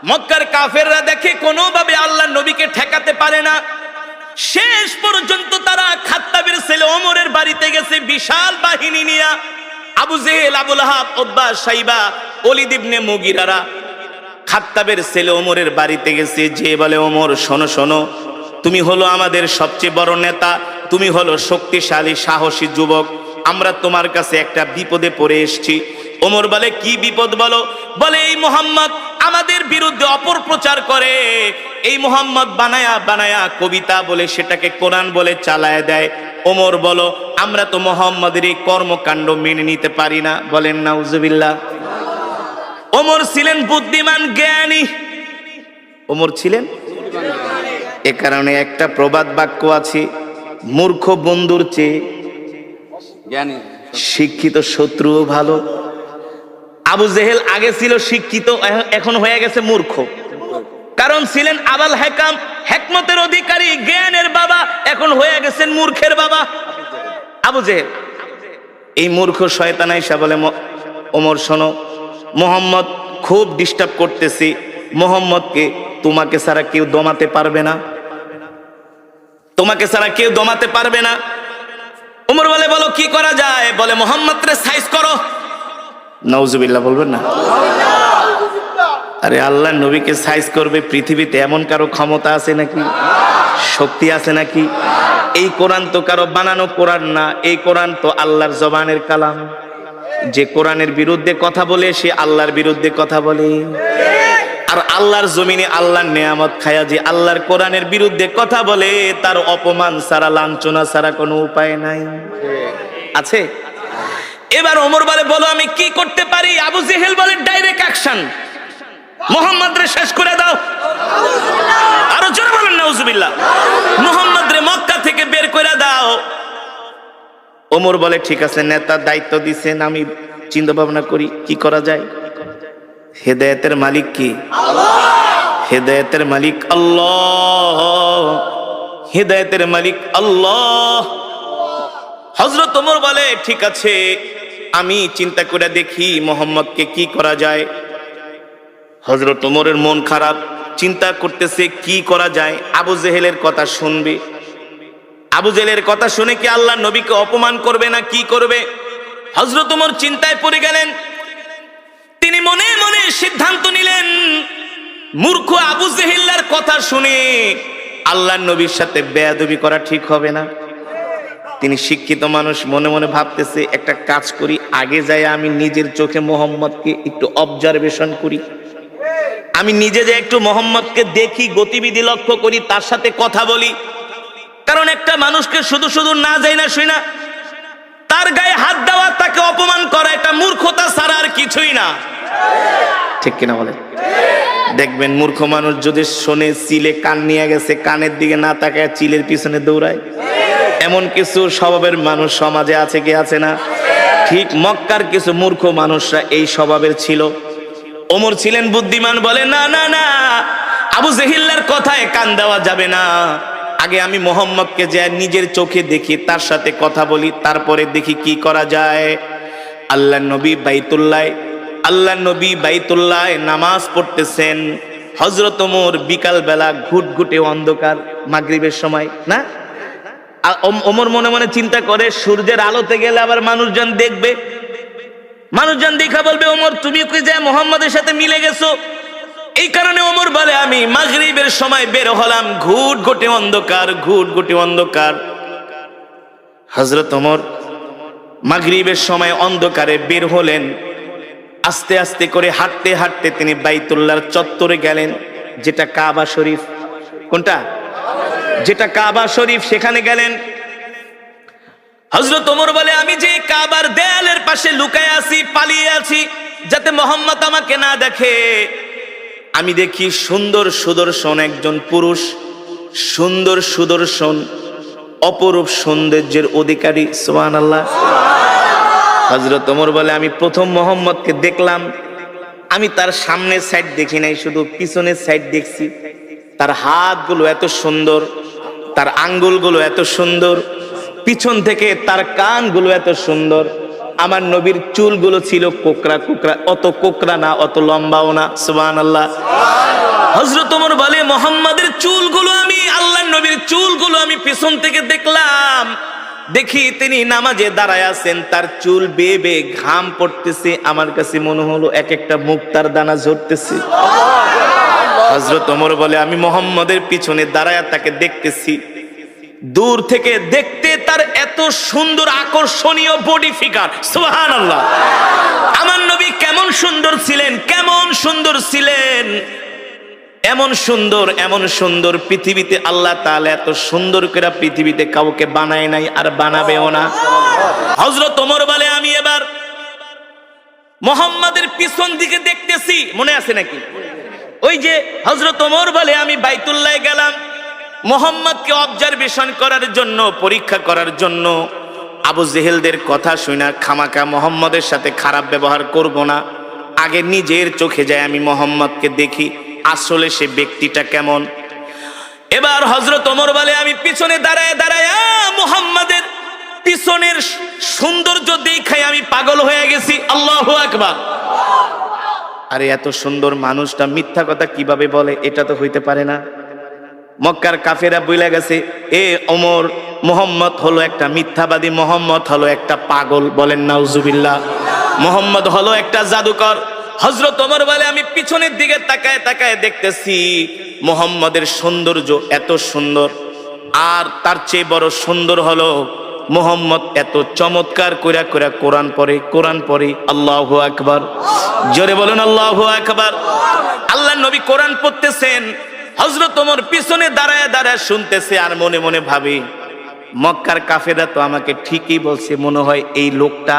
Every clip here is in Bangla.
মক্কার কাফেররা দেখে কোনোভাবে আল্লাহর নবীকে ঠেকাতে পারে না। শেষ পর্যন্ত তারা খাত্তাবের ছেলে ওমরের বাড়িতে গেছে বিশাল বাহিনী নিয়ে। আবু জেহেল, আবু লাহাব, উতবা, শাইবা, ওলীদ ইবনে মুগীরারা খাত্তাবের ছেলে ওমরের বাড়িতে গেছে। যে বলে, ওমর শোনো শোনো, তুমি হলো আমাদের সবচেয়ে বড় নেতা, তুমি হলো শক্তিশালী সাহসী যুবক, আমরা তোমার কাছে একটা বিপদে পড়ে এসেছি। ওমর বলে, কি বিপদ বলো? বলে, এই মুহাম্মদ আমাদের বিরুদ্ধে অপপ্রচার করে, এই মুহাম্মদ বানায়া বানায়া কবিতা বলে সেটাকে কোরআন বলে চালায় দেয়। ওমর বলো, আমরা তো মুহাম্মদের এই কর্মকাণ্ড মেনে নিতে পারি না। বলেন নাউজুবিল্লাহ। ওমর ছিলেন বুদ্ধিমান, জ্ঞানী। ওমর ছিলেন, এ কারণে একটা প্রবাদ বাক্য আছে, মূর্খ বন্ধুর চেয়ে জ্ঞানী শিক্ষিত শত্রুও ভালো। আবু জেহেল আগে ছিল শিক্ষিত, এখন হয়ে গেছে মূর্খ। কারণ ছিলেন আবাল হেকাম, হেকমতের অধিকারী, জ্ঞানের বাবা, এখন হয়ে গেছেন মূর্খের বাবা আবু জেহেল। এই মূর্খ শয়তান আয়েশা বলে, ওমর শোনো, মুহাম্মদ খুব ডিস্টার্ব করতেছি, মুহাম্মদকে তোমাকে ছাড়া কেউ দমাতে পারবে না, তোমাকে ছাড়া কেউ দমাতে পারবে না। ওমর বলে, বলো কি করা যায়? বলে, মুহাম্মদরে সাইজ করো। নাউজুবিল্লাহ বলবেন না? আরে আল্লাহ নবীকে সাইজ করবে পৃথিবীতে এমন কারো ক্ষমতা আছে নাকি? শক্তি আছে নাকি? এই কোরআন তো কারো বানানো কোরআন না, এই কোরআন তো আল্লাহর জবানের কালাম। যে কোরআনের বিরুদ্ধে কথা বলে সে আল্লাহর বিরুদ্ধে কথা বলে। আর আল্লাহর জমিনে আল্লাহর নেয়ামত খায়া যে আল্লাহর কোরআনের বিরুদ্ধে কথা বলে, তার অপমান ছাড়া, লাঞ্ছনা ছাড়া কোনো উপায় নাই। আছে? এবার ওমর বলে, বলো আমি কি করতে পারি? আবু জেহেল বলে, ডাইরেক্ট অ্যাকশন, মুহাম্মদরে শেষ করে দাও। আরো জোরে বলেন নাউজুবিল্লাহ। মুহাম্মদরে মক্কা থেকে বের করে দাও। ওমর বলে, ঠিক আছে, নেতার দায়িত্ব দিছেন, আমি চিন্তা ভাবনা করি কি করা যায়। হেদায়েতের মালিক কি? হেদায়েতের মালিক আল্লাহ, হেদায়েতের মালিক আল্লাহ। হযরত ওমর বলে, ঠিক আছে, আমি চিন্তা করে দেখি মুহাম্মদকে কি করা যায়। হযরত ওমরের মন খারাপ, চিন্তা করতেছে কি করা যায়। আবু জেহেলের কথা শুনবে, আবু জেহেলের কথা শুনে কি আল্লাহ নবীকে অপমান করবে না কি করবে? হযরত ওমর চিন্তায় পড়ে গেলেন। তিনি মনে মনে সিদ্ধান্ত নিলেন, মূর্খ আবু জেহেলের কথা শুনে আল্লাহ নবীর সাথে বেয়াদবি করা ঠিক হবে না। তিনি শিক্ষিত মানুষ, মনে মনে ভাবতেছে, একটা কাজ করি, আগে যাই আমি নিজের চোখে মোহাম্মদকে একটু অবজারভেশন করি, আমি নিজে যে একটু মোহাম্মদকে দেখি, গতিবিধি লক্ষ্য করি, তার সাথে কথা বলি। কারণ একটা মানুষকে শুধু শুধু না যাই না শুই না তার গায়ে হাত দেওয়া, তাকে অপমান করা, এটা মূর্খতা ছাড়া আর কিছুই না। ঠিক কিনা বলে? দেখবেন মূর্খ মানুষ যদি শোনে চিলে কান নিয়ে গেছে, কানের দিকে না তাকায় চিলের পিছনে দৌড়ায়। এমন কিছু স্বভাবের মানুষ সমাজে আছে কি আছে না? ঠিক মক্কার কিছু মূর্খ মানুষরা এই স্বভাবের ছিল। ওমর ছিলেন বুদ্ধিমান, বলে, না না না, আবু জেহেলের কথায় কান দেওয়া যাবে না। আগে আমি মুহাম্মদকে যে নিজের চোখে দেখি, তার সাথে কথা বলি, তারপরে দেখি কি করা যায়। আল্লাহ নবী বাইতুল্লাহ নামাজ পড়তেছেন। হযরত ওমর বিকাল বেলা ঘুটঘুটে অন্ধকার, মাগরিবের সময় না, ওমর মনে মনে চিন্তা করে, সূর্যের আলোতে গেলে আবার মানুষজন দেখবে, মানুষজন দেখা বলবে, ওমর তুমি কি যে মুহাম্মদের সাথে মিলে গেছো। এই কারণে ওমর বলে, আমি মাগরিবের সময় বের হলাম, ঘুটঘুটে অন্ধকার, ঘুটঘুটে অন্ধকার। হযরত ওমর মাগরিবের সময় অন্ধকারে বের হলেন। আস্তে আস্তে করে হাঁটতে হাঁটতে তিনি বাইতুল্লাহর চত্বরে গেলেন, যেটা কাবা শরীফ। কোনটা? যেটা কাবা শরীফ, সেখানে গেলেন। হযরত ওমর বলে, আমি যে কাবার দেয়ালের পাশে লুকায় আছি, পালিয়ে আছি, যাতে মুহাম্মদ আমাকে না দেখে। আমি দেখি সুন্দর সুদর্শন একজন পুরুষ, সুন্দর সুদর্শন, অপরূপ সৌন্দর্যের অধিকারী। সুবহানাল্লাহ। হযরত ওমর বলে, আমি প্রথম মুহাম্মদকে দেখলাম, আমি তার সামনের সাইড দেখি নাই, শুধু পিছনের সাইড দেখছি। তার হাতগুলো এত সুন্দর, তার আঙ্গুলগুলো এত সুন্দর, পিছন থেকে তার কানগুলো এত সুন্দর। আমার নবীর চুলগুলো ছিল কোকড়া কোকড়া, অত কোকড়া না, অত লম্বাও না। সুবহানাল্লাহ। হযরত ওমর বলে মুহাম্মাদের চুলগুলো আমি আল্লাহর নবীর চুলগুলো আমি পিছন থেকে দেখলাম, দেখি তিনি নামাজে দাঁড়ায় আছেন, তার চুল বেয়ে বেয়ে ঘাম পড়তেছে, আমার কাছে মনে হলো এক একটা মুক্তার দানা ঝরতেছে। হযরত ওমর বলে আমি মুহাম্মাদের পিছনে দাঁড়ায় তাকে দেখতেছি, দূর থেকে দেখতে তার এত সুন্দর আকর্ষণীয় বডি ফিগার, সুবহানাল্লাহ। আমার নবী কেমন সুন্দর ছিলেন, কেমন সুন্দর ছিলেন, এমন সুন্দর, এমন সুন্দর পৃথিবীতে আল্লাহ তাআলা এত সুন্দর করে পৃথিবীতে কাউকে বানায় নাই, আর বানাবেও না। হযরত ওমর বলে আমি এবার মুহাম্মাদের পিছন দিকে দেখতেছি, মনে আছে নাকি? ওই যে হযরত ওমর বলে আমি বাইতুল্লাহ গেলাম মুহাম্মদকে অবজারভেশন করার জন্য, পরীক্ষা করার জন্য। আবু জেহেলদের কথা শুনে খামাকা মুহাম্মদের সাথে খারাপ ব্যবহার করব না, আগে নিজের চোখে যায় আমি মুহাম্মদকে দেখি আসলে সে ব্যক্তিটা কেমন। এবার হযরত ওমর বলে আমি পিছনে দাঁড়ায় দাঁড়ায় মুহাম্মাদের পিছনের সৌন্দর্য দেখাই আমি পাগল হয়ে গেছি। আল্লাহু আকবার। আরে এত সুন্দর মানুষটা মিথ্যা কথা কিভাবে বলে, এটা তো হইতে পারে না। মক্কার কাফেরা বইলা গেছে এ ওমর, মুহাম্মদ হলো একটা মিথ্যাবাদী, মুহাম্মদ হলো একটা পাগল, বলেন নাউজুবিল্লাহ। মুহাম্মদ হলো একটা জাদুকর। হযরত ওমর বলে আমি পিছনের দিকে তাকায় তাকায় দেখতেছি মুহাম্মদের সৌন্দর্য এত সুন্দর, আর তার চেয়ে বড় সুন্দর হলো মুহাম্মদ এত চমৎকার কইরা কইরা কোরআন পড়ে, কোরআন পড়ে। আল্লাহু আকবার, জোরে বলুন আল্লাহু আকবার। আল্লাহর নবী কোরআন পড়তেছেন, হযরত ওমর পিছনে দাঁড়ায় দাঁড়ায় শুনতেছে, আর মনে মনে ভাবে মক্কার কাফেররা তো আমাকে ঠিকই বলছে, মনে হয় এই লোকটা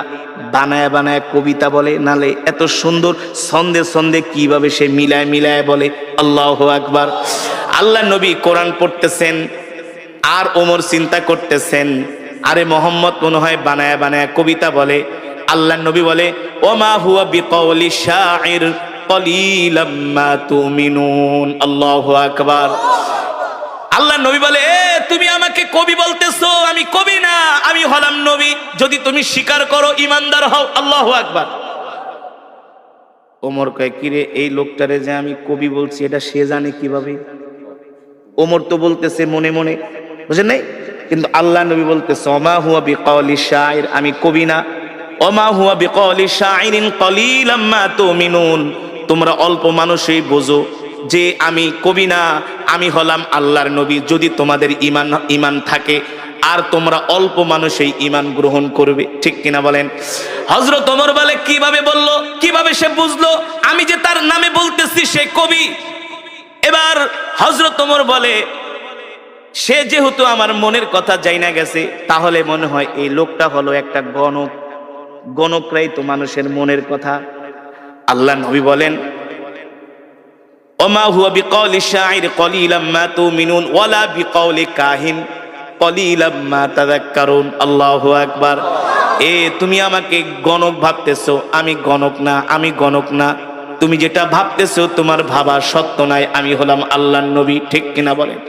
বানায় বানায় কবিতা বলে, নালে এত সুন্দর ছন্দে ছন্দে কিভাবে সে মিলায় মিলায় বলে। আল্লাহু আকবার। আল্লাহর নবী কোরআন পড়তেছেন, আর ওমর চিন্তা করতেছেন আরে মুহাম্মদ মনে হয় বানায় বানায় কবিতা বলে। আল্লাহর নবী বলে ওমা হুয়া বিকাউলি শাইর কলিলাম মা তুমিনুন। আল্লাহু আকবার। আল্লাহর নবী বলে এ তুমি আমাকে কবি বলতেছো, আমি কবি না, আমি হলাম নবী, যদি তুমি স্বীকার করো ইমানদার হও। আল্লাহু আকবার। ওমর কয় কিরে এই লোকটারে যে আমি কবি বলছি এটা সে জানে কিভাবে? ওমর তো বলতেছে মনে মনে, বুঝেন নাই? কিন্তু আল্লাহ নবী বলতেছে ওমা হুয়া বিকাউলি শাইর, আমি কবি না। ওমা হুয়া বিকাউলি শাইরিন কলিলাম মা তুমিনুন, তোমরা অল্প মানুষই বোঝো যে আমি কবি না, আমি হলাম আল্লাহর নবী, যদি তোমাদের ঈমান থাকে, আর তোমরা অল্প মানুষই ঈমান গ্রহণ করবে। ঠিক কিনা বলেন? হযরত ওমর বলে কিভাবে বললো, কিভাবে সে বুঝলো আমি যে তার নামে বলতেছি সে কবি? এবার হযরত ওমর বলে সে যেহেতু আমার মনের কথা জানা গেছে, তাহলে মনে হয় এই লোকটা হলো একটা গণক, গণকরাই তো মানুষের মনের কথা। আল্লাহ নবী বলেন ওমা হুয়া বিকাউলি শাইর কলিলাম মা তুমিনুন ওয়ালা বিকাউলি কাহিন কলিলাম মা তাযাক্কারুন। আল্লাহু আকবার। এ তুমি আমাকে গণক ভাবতেছো, আমি গণক না, আমি গণক না। তুমি যেটা ভাবতেছো তোমার ভাবা সত্য নাই, আমি হলাম আল্লাহর নবী। ঠিক কিনা বলেন?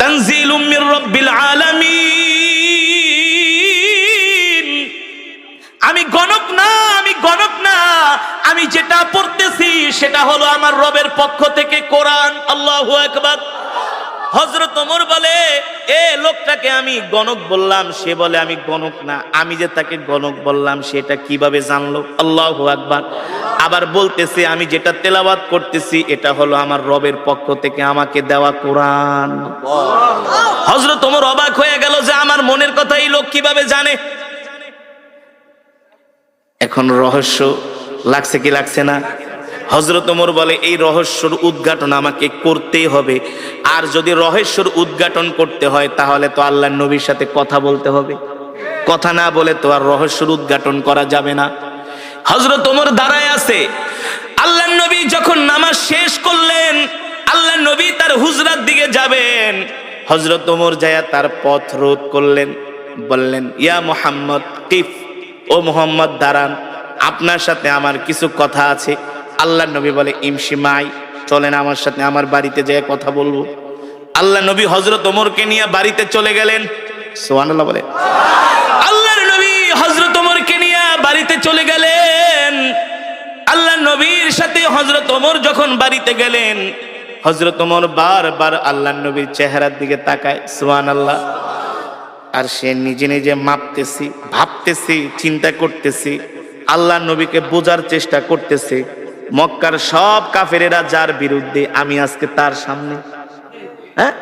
তানজিলুম মির রাব্বিল আলামিন। আমি গণক না, আমি গণক না, আমি যেটা পড়তেছি সেটা হলো আমার রবের পক্ষ থেকে কোরআন। আল্লাহু আকবার। হযরত ওমর বলে এ লোকটাকে আমি গণক বললাম, সে বলে আমি গণক না, আমি যে তাকে গণক বললাম সেটা কিভাবে জানলো? আল্লাহু আকবার। আবার বলতেছে আমি যেটা তেলাওয়াত করতেছি এটা হলো আমার রবের পক্ষ থেকে আমাকে দেওয়া কোরআন। হযরত ওমর অবাক হয়ে গেল যে আমার মনের কথা এই লোক কিভাবে জানে। এখন রহস্য লাগছে কি লাগছে না? হযরত ওমর বলে এই রহস্যর উদ্ঘাটন আমাকে করতেই হবে, আর যদি রহস্যর উদ্ঘাটন করতে হয় তাহলে তো আল্লাহর নবীর সাথে কথা বলতে হবে, কথা না বলে তো আর রহস্যর উদ্ঘাটন করা যাবে না। হযরত ওমর দাঁড়ায় আছে, আল্লাহর নবী যখন নামাজ শেষ করলেন, আল্লাহর নবী তার হুজরার দিকে যাবেন, হযরত ওমর যায় তার পথ রোধ করলেন, বললেন ইয়া মুহাম্মদ কিফ, ও মুহাম্মদ দাঁড়ান, আপনার সাথে আমার কিছু কথা আছে। আল্লাহর নবী বলে ইমশি মাই, চলেন আমার সাথে আমার বাড়িতে যেয়ে কথা বলবো। আল্লাহর নবী হযরত ওমরকে নিয়ে বাড়িতে চলে গেলেন। সুবহানাল্লাহ বলে। আল্লাহর নবী হযরত ওমরকে নিয়ে বাড়িতে চলে গেলেন। আল্লাহর নবীর সাথে হযরত ওমর যখন বাড়িতে গেলেন, হযরত ওমর বারবার আল্লাহর নবীর চেহারার দিকে তাকায়, সুবহানাল্লাহ। আর সে নিজে নিজে মাপতেছি, ভাবতেছি, চিন্তা করতেছি, আল্লাহর নবীকে বোঝার চেষ্টা করতেছে। মক্কার সব কাফেরেরা যার বিরুদ্ধে, আমি আজকে তার সামনে। হ্যাঁ,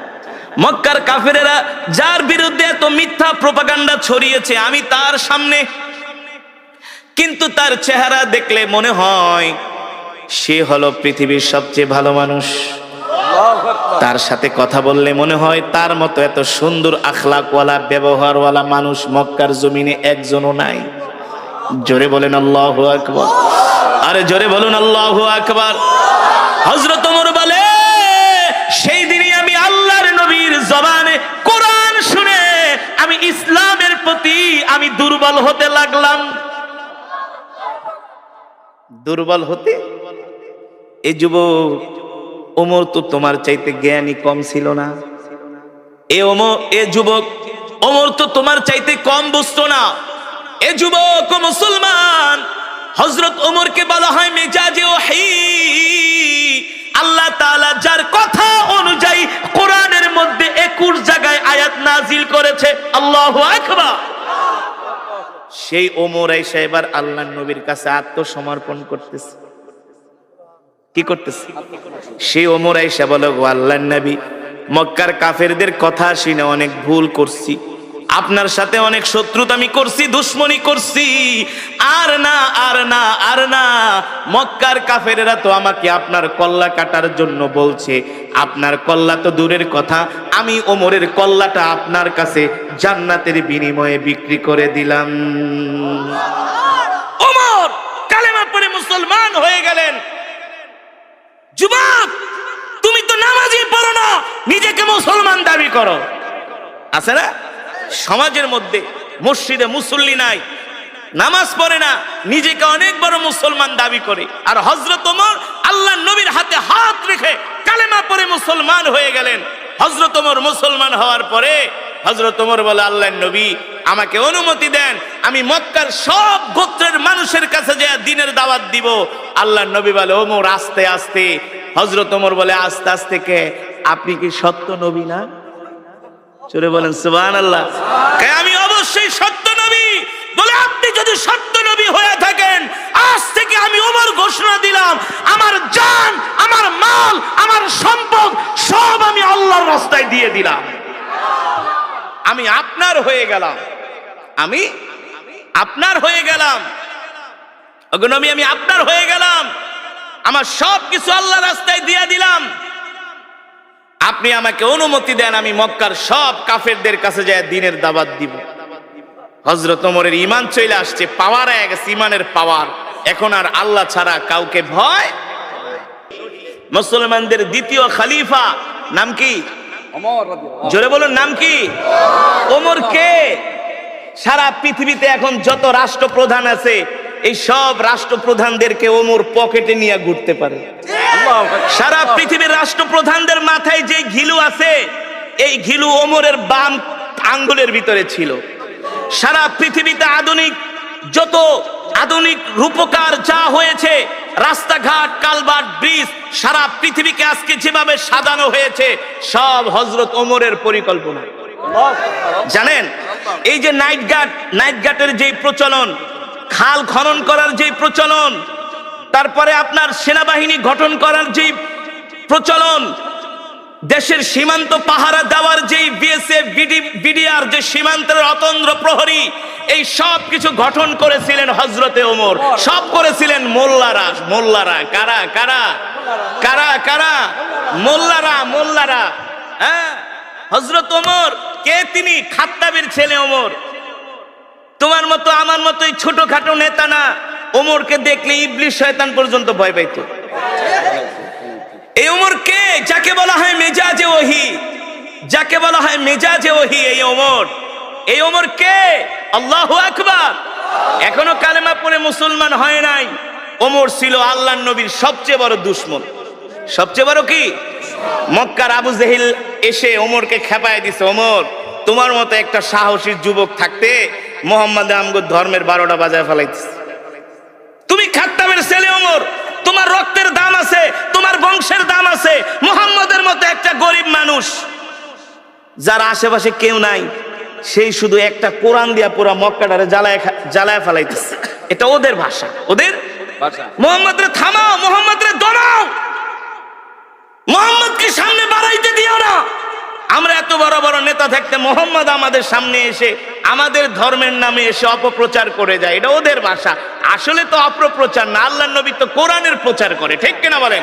মক্কার কাফেরেরা যার বিরুদ্ধে এত মিথ্যা প্রোপাগান্ডা ছড়িয়েছে, আমি তার সামনে। কিন্তু তার চেহারা দেখলে মনে হয় সে হলো পৃথিবীর সবচেয়ে ভালো মানুষ। তার সাথে কথা বললে মনে হয় তার মতো এত সুন্দর আখলাকওয়ালা, ব্যবহারওয়ালা মানুষ মক্কার জমিনে একজনও নাই। জোরে বলেন আল্লাহু আকবার। আরে জোরে বলুন আল্লাহু আকবার। হযরত ওমর বলে, সেই দিনই আমি আল্লাহর নবীর জবানে কোরআন শুনে আমি ইসলামের প্রতি আমি দুর্বল হতে লাগলাম। দুর্বল হতে? এই যুবক, ওমর তো তোমার চাইতে জ্ঞানী কম ছিল না। এ যুবক, ওমর তো তোমার চাইতে কম বুঝতো না। এ যুবক ও মুসলমান, হযরত ওমরকে বলা হয় মেজাজে ওহী। আল্লাহ তাআলা যার কথা অনুযায়ী কোরআনের মধ্যে 21 জায়গায় আয়াত নাজিল করেছে। আল্লাহু আকবার। সেই ওমর আয়েশা এবার আল্লাহর নবীর কাছে আত্মসমর্পণ করতেছে। কি করতেছে? সেই ওমর আয়েশা বলে, গো আল্লাহর নবী, মক্কার কাফেরদের কথা শুনে অনেক ভুল করছি, আপনার সাথে অনেক শত্রুতা আমি করছি, দুশ্মনী করছি। আর না, আর না, আর না। মক্কার কাফেরেরা তো আমাকে আপনার কল্লা কাটার জন্য বলছে। আপনার কল্লা তো দূরের কথা, আমি ওমরের কল্লাটা আপনার কাছে জান্নাতের বিনিময়ে বিক্রি করে দিলাম। ওমর কালেমা পড়ে মুসলমান হয়ে গেলেন। যুবক, তুমি তো নামাজই পড়ো না, নিজেকে মুসলমান দাবি করো। আছে না সমাজের মধ্যে? মসজিদে মুসল্লি নাই, নামাজ পড়ে না, নিজেকে অনেক বড় মুসলমান দাবি করে। আর হযরত ওমর আল্লাহর নবীর হাতে হাত রেখে কালেমা পড়ে মুসলমান হয়ে গেলেন। হযরত ওমর মুসলমান হওয়ার পরে হযরত ওমর বলে, আল্লাহর নবী আমাকে অনুমতি দেন, আমি মক্কার সব গোত্রের মানুষের কাছে যে দ্বীনের দাওয়াত দিব। আল্লাহর নবী বলে, ওমর আস্তে আস্তে। হযরত ওমর বলে, আস্তে আস্তে কে? আপনি কি সত্য নবী না? চলে বলেন সুবহানাল্লাহ। আমি অবশ্যই সত্য নবী। বলে, আপনি যদি সত্য নবী হয়ে থাকেন, আজ থেকে আমি ওমর ঘোষণা দিলাম, আমার জান, আমার মাল, আমার সম্পদ সব আমি আল্লাহর রাস্তায় দিয়ে দিলাম। আমি আপনার হয়ে গেলাম, আমি আপনার হয়ে গেলাম। ওগো নবী, আমি আপনার হয়ে গেলাম, আমার সব কিছু আল্লাহর রাস্তায় দিয়ে দিলাম। আপনি আমাকে অনুমতি দেন, আমি মক্কার সব কাফেরদের কাছে যায় দ্বীনের দাওয়াত দিব। হযরত ওমরের ঈমান চলে আসছে, পাওয়ার হয়ে গেছে, ঈমানের পাওয়ার। এখন আর আল্লাহ ছাড়া কাউকে ভয়। মুসলমানদের দ্বিতীয় খলিফা নাম কি? ওমর রাদিয়াল্লাহু। জোরে বলুন, নাম কি? ওমর কে? সারা পৃথিবীতে এখন যত রাষ্ট্রপ্রধান আছে, এই সব রাষ্ট্রপ্রধানদেরকে ওমর পকেটে নিয়ে ঘুরতে পারে। সারা পৃথিবীর রাষ্ট্রপ্রধানদের মাথায় যে ঘিলু আছে, এই ঘিলু ওমরের বাম আঙ্গুলের ভিতরে ছিল। সারা পৃথিবীতে যত আধুনিক রূপকার যা হয়েছে, রাস্তাঘাট, কালভার্ট, ব্রিজ, সারা পৃথিবীকে আজকে যেভাবে সাজানো হয়েছে, সব হযরত ওমরের পরিকল্পনা। জানেন, এই যে নাইট গাটের যে প্রচলন, খাল খনন করার যে প্রচলন, তারপরে আপনার সেনাবাহিনী গঠন করার যে প্রচলন, দেশের সীমান্ত পাহারা দেওয়ার যে বিএসএফ, বিডিআর, যে সীমান্তের অতন্দ্র প্রহরী, এই সব কিছু গঠন করেছিলেন হযরতে ওমর। সব করেছিলেন মোল্লারা। কারা কারা কারা কারা? মোল্লারা। হ্যাঁ, হযরত ওমর কে? তিনি খাত্তাবের ছেলে ওমর। তোমার মতো আমার মতো এই ছোটখাটো নেতা না। ওমরকে দেখলে ইবলিস শয়তান পর্যন্ত ভয় পাইতো। এই ওমর কে? যাকে বলা হয় মেজাজে ওহী, যাকে বলা হয় মেজাজে ওহী, এই ওমর কে? আল্লাহু আকবার। এখনো কালেমা পড়ে মুসলমান হয় নাই। ওমর ছিল আল্লাহর নবীর সবচেয়ে বড় দুশমন। সবচেয়ে বড় কি? মক্কার আবু জেহেল এসে ওমরকে খেপায় দিছে, ওমর তোমার মতো একটা সাহসী যুবক থাকতে মুহাম্মদ আমগো ধর্মের 12টা বাজায় ফেলাইতেছে। তুমি খাত্তাবের ছেলে ওমর, তোমার রক্তের দাম আছে, তোমার বংশের দাম আছে। মুহাম্মদ মানুষ যার আশেপাশে কেউ নাই, সেই শুধু একটা কোরআন দিয়া পুরা মক্কাটারে জ্বালায় ফেলাইতেছে। এটা ওদের ভাষা, ওদের ভাষা। মোহাম্মদ রে থামাও, মোহাম্মদ রে দমাও, মোহাম্মদকে সামনে বাড়াইতে দিও না। আমরা এত বড় বড় নেতা থাকতে মোহাম্মদ আমাদের সামনে এসে আমাদের ধর্মের নামে এসে অপপ্রচার করে যায়, এটা ওদের ভাষা। আসলে তো অপপ্রচার না, আল্লাহর নবী তো কোরআনের প্রচার করে, ঠিক কিনা বলেন?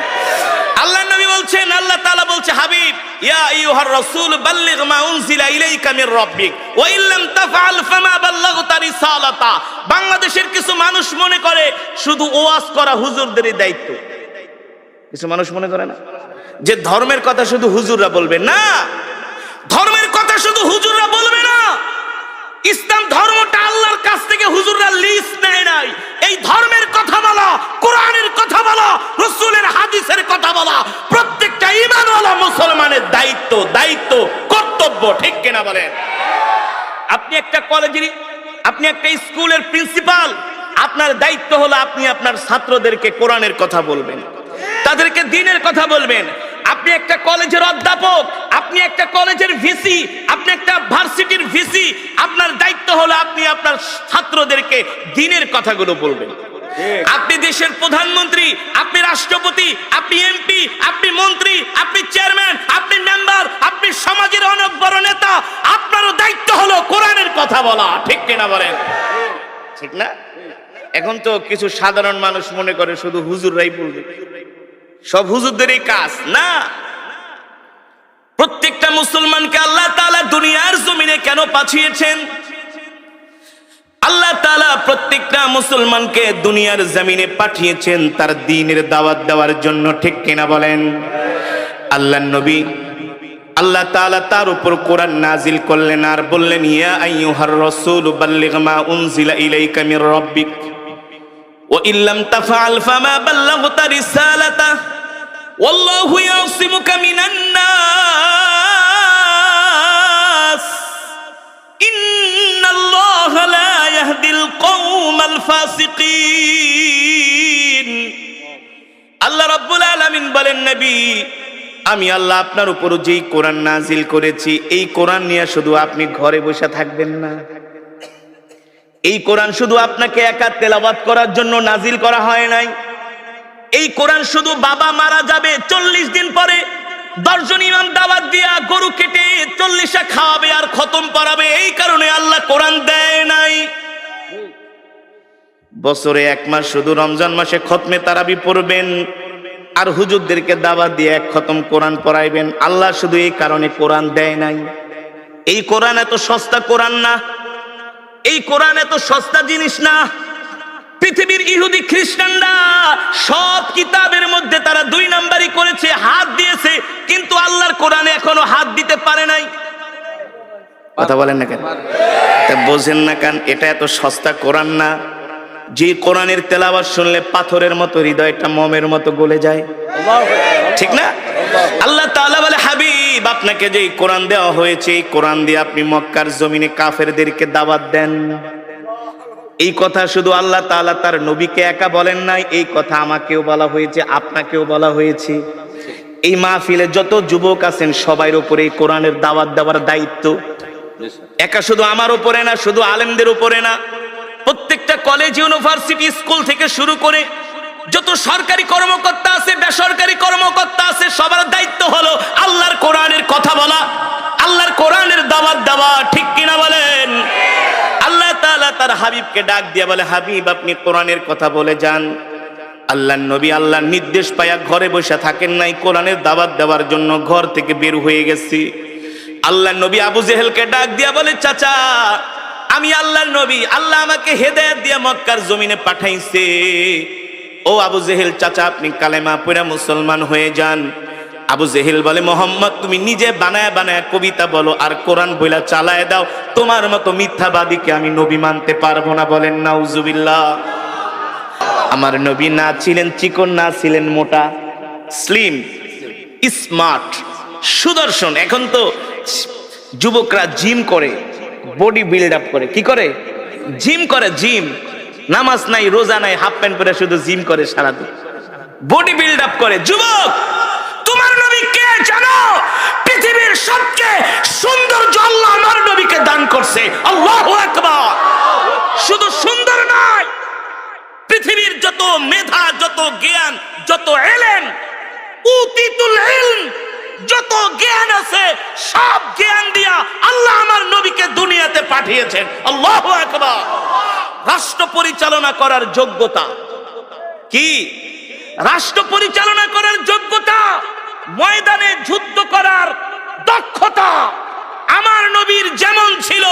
আল্লাহর নবী বলছেন, আল্লাহ তাআলা বলছে, হাবিব ইয়া আইয়ুহার রাসূল বাল্লিগ মা উনজিলা ইলাইকা মির রাব্বিক ওয়া ইল্লাম তাফআল ফামা বাল্লাগতা রিসালাতা। বাংলাদেশের কিছু মানুষ মনে করে শুধু ওয়াজ করা হুজুরদেরই দায়িত্ব। কিছু মানুষ মনে করে না যে ধর্মের কথা শুধু হুজুররা বলবে, না, ধর্মের কথা শুধু হুজুররা বলবে না। ইসলাম ধর্মটা আল্লাহর কাছ থেকে হুজুররা লিস্ট নেয় নাই। এই ধর্মের কথা বলা, কোরআনের কথা বলা, রাসূলের হাদিসের কথা বলা প্রত্যেকটা ঈমানওয়ালা মুসলমানের দায়িত্ব, দায়িত্ব, কর্তব্য, ঠিক কিনা বলেন? আপনি একটা কলেজের, আপনি একটা স্কুলের প্রিন্সিপাল, আপনার দায়িত্ব হলো আপনি আপনার ছাত্রদেরকে কোরআনের কথা বলবেন, তাদেরকে দ্বীনের কথা বলবেন। আপনি একটা কলেজের অধ্যাপক, আপনি একটা কলেজের ভিসি, আপনি একটা ভার্সিটির ভিসি, আপনার দায়িত্ব হলো আপনি আপনার ছাত্রদেরকে দ্বীনের কথাগুলো বলবেন। আপনি দেশের প্রধানমন্ত্রী, আপনি রাষ্ট্রপতি, আপনি এমপি, আপনি মন্ত্রী, আপনি চেয়ারম্যান, আপনি মেম্বার, আপনি সমাজের অনেক বড় নেতা, আপনারও দায়িত্ব হলো কোরআনের কথা বলা, ঠিক কিনা বলেন? ঠিক না? এখন তো কিছু সাধারণ মানুষ মনে করে শুধু হুজুররাই বলবে, সব হুজুরদেরই কাজ। না, প্রত্যেকটা মুসলমানকে আল্লাহ তাআলা দুনিয়ার জমিনে কেন পাঠিয়েছেন? আল্লাহ তাআলা প্রত্যেকটা মুসলমানকে দুনিয়ার জমিনে পাঠিয়েছেন তার দ্বীনের দাওয়াত দেওয়ার জন্য, ঠিক কিনা বলেন? আল্লাহর নবী আল্লাহ তাআলা তার উপর কোরআন নাজিল করলেন আর বললেন, ইয়া আইয়ুহার রাসূল বাল্লিগ মা উনজিলা ইলাইকা মির রাব্বিক ওয়া ইল্লাম তাফআল ফামা বাল্লাগতা রিসালাতা ওয়াল্লাহু ইয়াসিমুকা মিনান নাস ইন্নাল্লাহা লা ইয়াহদিল কওমাল ফাসিকিন। আল্লাহ রাব্বুল আলামিন বলেন, নবী আমি আল্লাহ আপনার উপর যেই কোরআন নাজিল করেছি, এই কোরআন নিয়ে শুধু আপনি ঘরে বসে থাকবেন না। এই কোরআন শুধু আপনাকে একা তেলাওয়াত করার জন্য নাজিল করা হয় নাই। এই কোরআন শুধু বাবা মারা যাবে 40 দিন পরে 10 জন ইমাম দাওয়াত দিয়া গরু কেটে 40টা খাওয়াবে আর খতম পড়াবে, এই কারণে আল্লাহ কোরআন দেয় নাই। বছরে 1 মাস শুধু রমজান মাসে খতমে তারাবি পড়বেন আর হুজুরদেরকে দাওয়াত দিয়ে 1 খতম কোরআন পড়াইবেন। আল্লাহ শুধু এই কারণে কোরআন দেয় নাই। এই কোরআন এত সস্তা কোরআন না, এই কোরআন এত সস্তা জিনিস না। পৃথিবীর ইহুদি খ্রিস্টানরা সব কিতাবের মধ্যে তারা 2 নাম্বারই করেছে, হাত দিয়েছে, কিন্তু আল্লাহর কোরআনে এখনো হাত দিতে পারে নাই। কথা বলেন না কেন? তা বোঝেন না কেন? এটা এত সস্তা কোরআন না যে কোরআনের তেলাওয়াত শুনলে পাথরের মতো হৃদয়টা মোমের মতো গলে যায়, ঠিক না? আল্লাহ তাআলা বলে, হাবিব আপনাকে যে কোরআন দেওয়া হয়েছে, এই কোরআন দিয়ে আপনি মক্কার জমিনে কাফেরদেরকে দাওয়াত দেন। এই কথা শুধু আল্লাহ তাআলা তার নবীকে একা বলেন নাই, এই কথা আমাকেও বলা হয়েছে, আপনাকেও বলা হয়েছে। এই মাহফিলে যত যুবক আছেন সবার উপরে এই কোরআনের দাওয়াত দেওয়ার দায়িত্ব একা শুধু আমার উপরে না, শুধু আলেমদের উপরে না, প্রত্যেকটা কলেজ, ইউনিভার্সিটি, স্কুল থেকে শুরু করে যত সরকারি কর্মকর্তা আছে, বেসরকারি কর্মকর্তা আছে, সবার দায়িত্ব হলো আল্লাহর কোরআনের কথা বলা, আল্লাহর কোরআনের দাওয়াত দেওয়া, ঠিক কিনা বলেন? আল্লাহ তাআলা তার হাবিবকে ডাক দিয়ে বলে, হাবিব আপনি কোরআনের কথা বলে যান। আল্লাহর নবী আল্লাহর নির্দেশ পায়া ঘরে বসে থাকেন নাই, কোরআনের দাওয়াত দেওয়ার জন্য ঘর থেকে বের হয়ে গেছি। আল্লাহর নবী আবু জেহেলকে ডাক দিয়া বলে, চাচা আমি আল্লাহর নবী, আল্লাহ আমাকে হেদায়েত দিয়ে মক্কার জমিনে পাঠাইছে। ও আবু জেহেল চাচা আপনি কালেমা পড়ে মুসলমান হয়ে যান। আবু জেহেল বলে, মোহাম্মদ তুমি নিজে বানায় বানায় কবিতা বলো আর কোরআন বইলা চালায় দাও, তোমার মতো মিথ্যাবাদীকে আমি নবী মানতে পারবো না। বলেন নাউজুবিল্লাহ। আমার নবী না ছিলেন চিকন, না ছিলেন মোটা, স্লিম, স্মার্ট, সুদর্শন। এখন তো যুবকরা জিম করে, বডি বিল্ড আপ করে। কি করে? জিম করে। জিম, নামাজ নাই, রোজা নাই, হাফ প্যান্ট পরে শুধু জিম করে সারাদিন, বডি বিল্ড আপ করে। যুবক তোমার নবী কে জানো? পৃথিবীর করছে। আল্লাহু আকবার। শুধু সুন্দর নয়, পৃথিবীর যত মেধা, যত জ্ঞান, যত ইলম, উতিতুল ইলম, যত জ্ঞান আছে সব জ্ঞান দিয়া আল্লাহ আমার নবীকে দুনিয়াতে পাঠিয়েছেন। আল্লাহু আকবার। রাষ্ট্র পরিচালনা করার যোগ্যতা কি? রাষ্ট্র পরিচালনা করার যোগ্যতা, ময়দানে যুদ্ধ করার দক্ষতা আমার নবীর যেমন ছিল,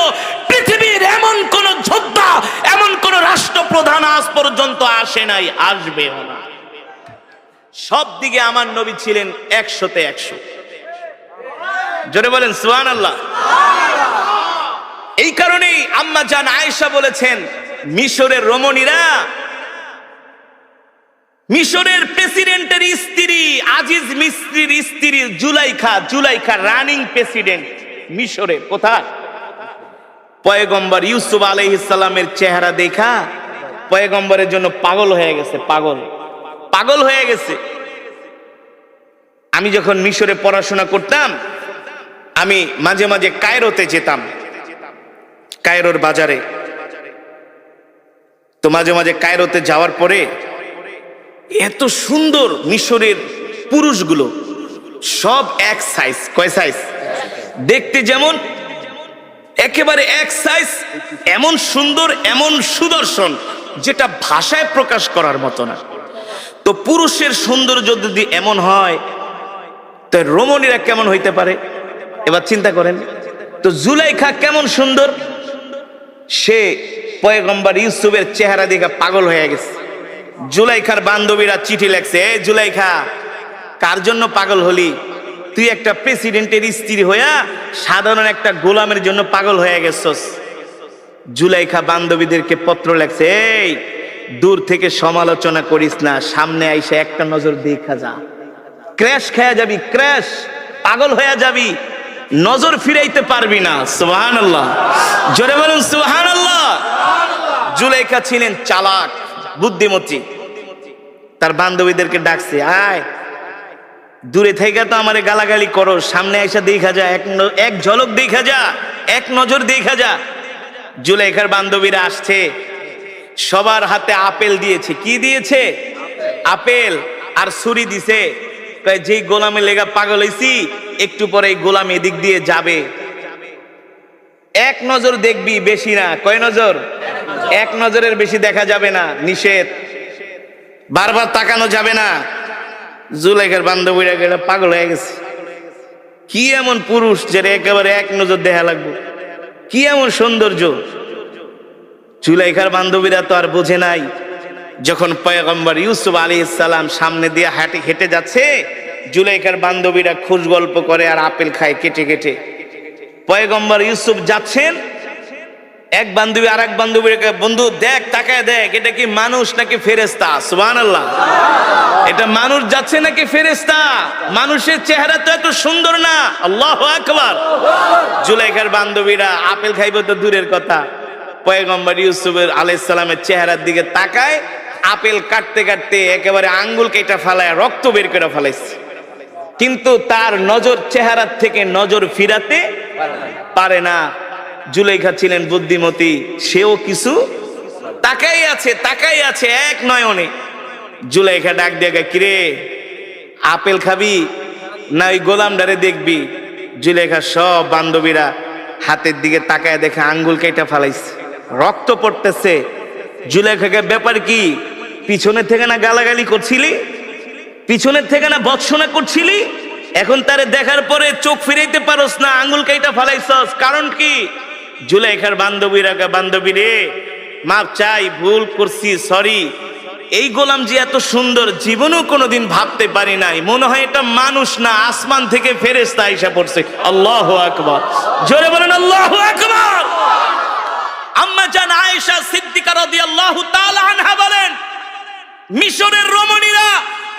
পৃথিবীর এমন কোন যোদ্ধা, এমন কোন রাষ্ট্রপ্রধান আজ পর্যন্ত আসে নাই, আসবেও না। সব দিকে আমার নবী ছিলেন 100-তে 100। জোরে বলেন সুবহানাল্লাহ। এই কারণেই আম্মা জান আয়েশা বলেছেন, মিশরের রমণীরা, মিশরের প্রেসিডেন্টের স্ত্রী, আজিজ মিস্ত্রির স্ত্রী জুলাইখা রানিং প্রেসিডেন্ট মিশরে। কোথায়? পয়গম্বর ইউসুফ আলাইহিস সালামের চেহারা দেখা পয়গম্বরের জন্য পাগল হয়ে গেছে, পাগল হয়ে গেছে। আমি যখন মিশরে পড়াশোনা করতাম, আমি মাঝে মাঝে কায়রোতে যেতাম, কায়রোর বাজারে। তো মাঝে মাঝে কায়রোতে যাওয়ার পরে এত সুন্দর মিশরের পুরুষগুলো, সব এক সাইজ। কয় সাইজ? দেখতে যেমন একেবারে এক সাইজ, এমন সুন্দর, এমন সুদর্শন, যেটা ভাষায় প্রকাশ করার মতো না। তো পুরুষের সৌন্দর্য যদি এমন হয়, তো রমণীরা কেমন হইতে পারে? এবার চিন্তা করেন তো, জুলাইখা কেমন সুন্দর। সে পয়গম্বর ইউসুফের চেহারা দেখে পাগল হয়ে গেছে। জুলাইখার বান্ধবীরা চিঠি লেখছে, এ জুলাইখা, কার জন্য পাগল হলি? তুই একটা প্রেসিডেন্টের স্ত্রী হইয়া সাধারণ একটা গোলামের জন্য পাগল হয়ে গেছস। জুলাইখা বান্ধবীদেরকে পত্র লেখছে, এই দূর থেকে সমালোচনা করিস না, সামনে আইসা একটা নজর দেখা যা, ক্র্যাশ খেয়ে যাবি, ক্র্যাশ, পাগল হয়ে যাবি, নজর ফিরাইতে পারবি না। সুবহানাল্লাহ। জোরে বলুন সুবহানাল্লাহ। জুলাইখা ছিলেন চালাক, বুদ্ধিমতী। তার বান্ধবীদেরকে ডাকছে, আয়, দূরে থেকে তো আমারে গালাগালি করো, সামনে এসে দেখা যা, এক ঝলক দেখা যা, এক নজর দেখা যা। জুলাইখার বান্ধবীরা আসছে, সবার হাতে আপেল দিয়েছে। কি দিয়েছে? আপেল আর ছুরি দিছে। যেই গোলামে লেগা পাগল হইছি, একটু পরে এই গোলাম এদিক দিয়ে যাবে, এক নজর দেখবি, বেশি না। কয় নজর? এক নজরের বেশি দেখা যাবে না, নিষেধ। বারবার তাকানো যাবে না। জুলাইখার বান্ধবীরা গেলে পাগল হয়ে গেছে। কি এমন পুরুষ যেটা একেবারে এক নজর দেখা লাগবে? কি এমন সৌন্দর্য? জুলাইখার বান্ধবীরা তো আর বোঝে নাই, যখন পয়গম্বর ইউসুফ আলাইহিস সালাম সামনে দিয়ে হেঁটে যাচ্ছে, জুলাইখার বান্ধবীরা খুশ গল্প করে আর আপেল খায় কেটে কেটে। পয়গম্বর ইউসুফ যাচ্ছেন, এক বান্ধবী আর এক বান্ধবীকে, বন্ধু দেখ, তাকায় দেখ, এটা কি মানুষ নাকি ফেরেশতা? সুবহানাল্লাহ। এটা মানুষ যাচ্ছে নাকি ফেরেশতা? মানুষের চেহারা তো এত সুন্দর না। আল্লাহু আকবার। জুলাইখার বান্ধবীরা আপেল খাইবে তো দূরের কথা, পয়গম্বর ইউসুফ আলাইহিস সালামের চেহারার দিকে তাকায়, আপেল কাটতে কাটতে একেবারে আঙ্গুল কেটে ফেলায় রক্ত বের করে ফেলাইছে। কিন্তু তার নজর চেহারার থেকে নজর ফিরাতে পারে না। জুলাইখা ছিলেন বুদ্ধিমতী, সেও কিছু তাকাই আছে এক নয়নে। জুলাইখা ডাক দিয়ে, কিরে, আপেল খাবি না ওই গোলামডারে দেখবি? জুলাইখা সব বান্ধবীরা হাতের দিকে তাকায় দেখে আঙ্গুল কেটে ফেলাইছে, রক্ত পড়তেছে। জুলাইখাকে, ব্যাপার কি? পিছনে থেকে না গালাগালি করছিলি, পিছনের থেকে না ভৎসনা করছিলি, এখন তারে দেখার পরে চোখ ফিরাইতে পারস না, আঙ্গুল কেটে ফেলাইছস, কারণ কি? জুলাইখার বান্ধবীরা, বান্ধবী রে, মাপ চাই, ভুল করছি, সরি। এই গোলাম যে এত সুন্দর জীবনেও কোনোদিন ভাবতে পারি নাই, মনে হয় এটা মানুষ না, আসমান থেকে ফেরেশতা আইসা পড়ছে। আল্লাহু আকবার। জোরে বলেন আল্লাহু আকবার। আম্মা জান আয়েশা সিদ্দিকা রাদিয়াল্লাহু তাআলা আনহা বলেন, মিশরের রমণীরা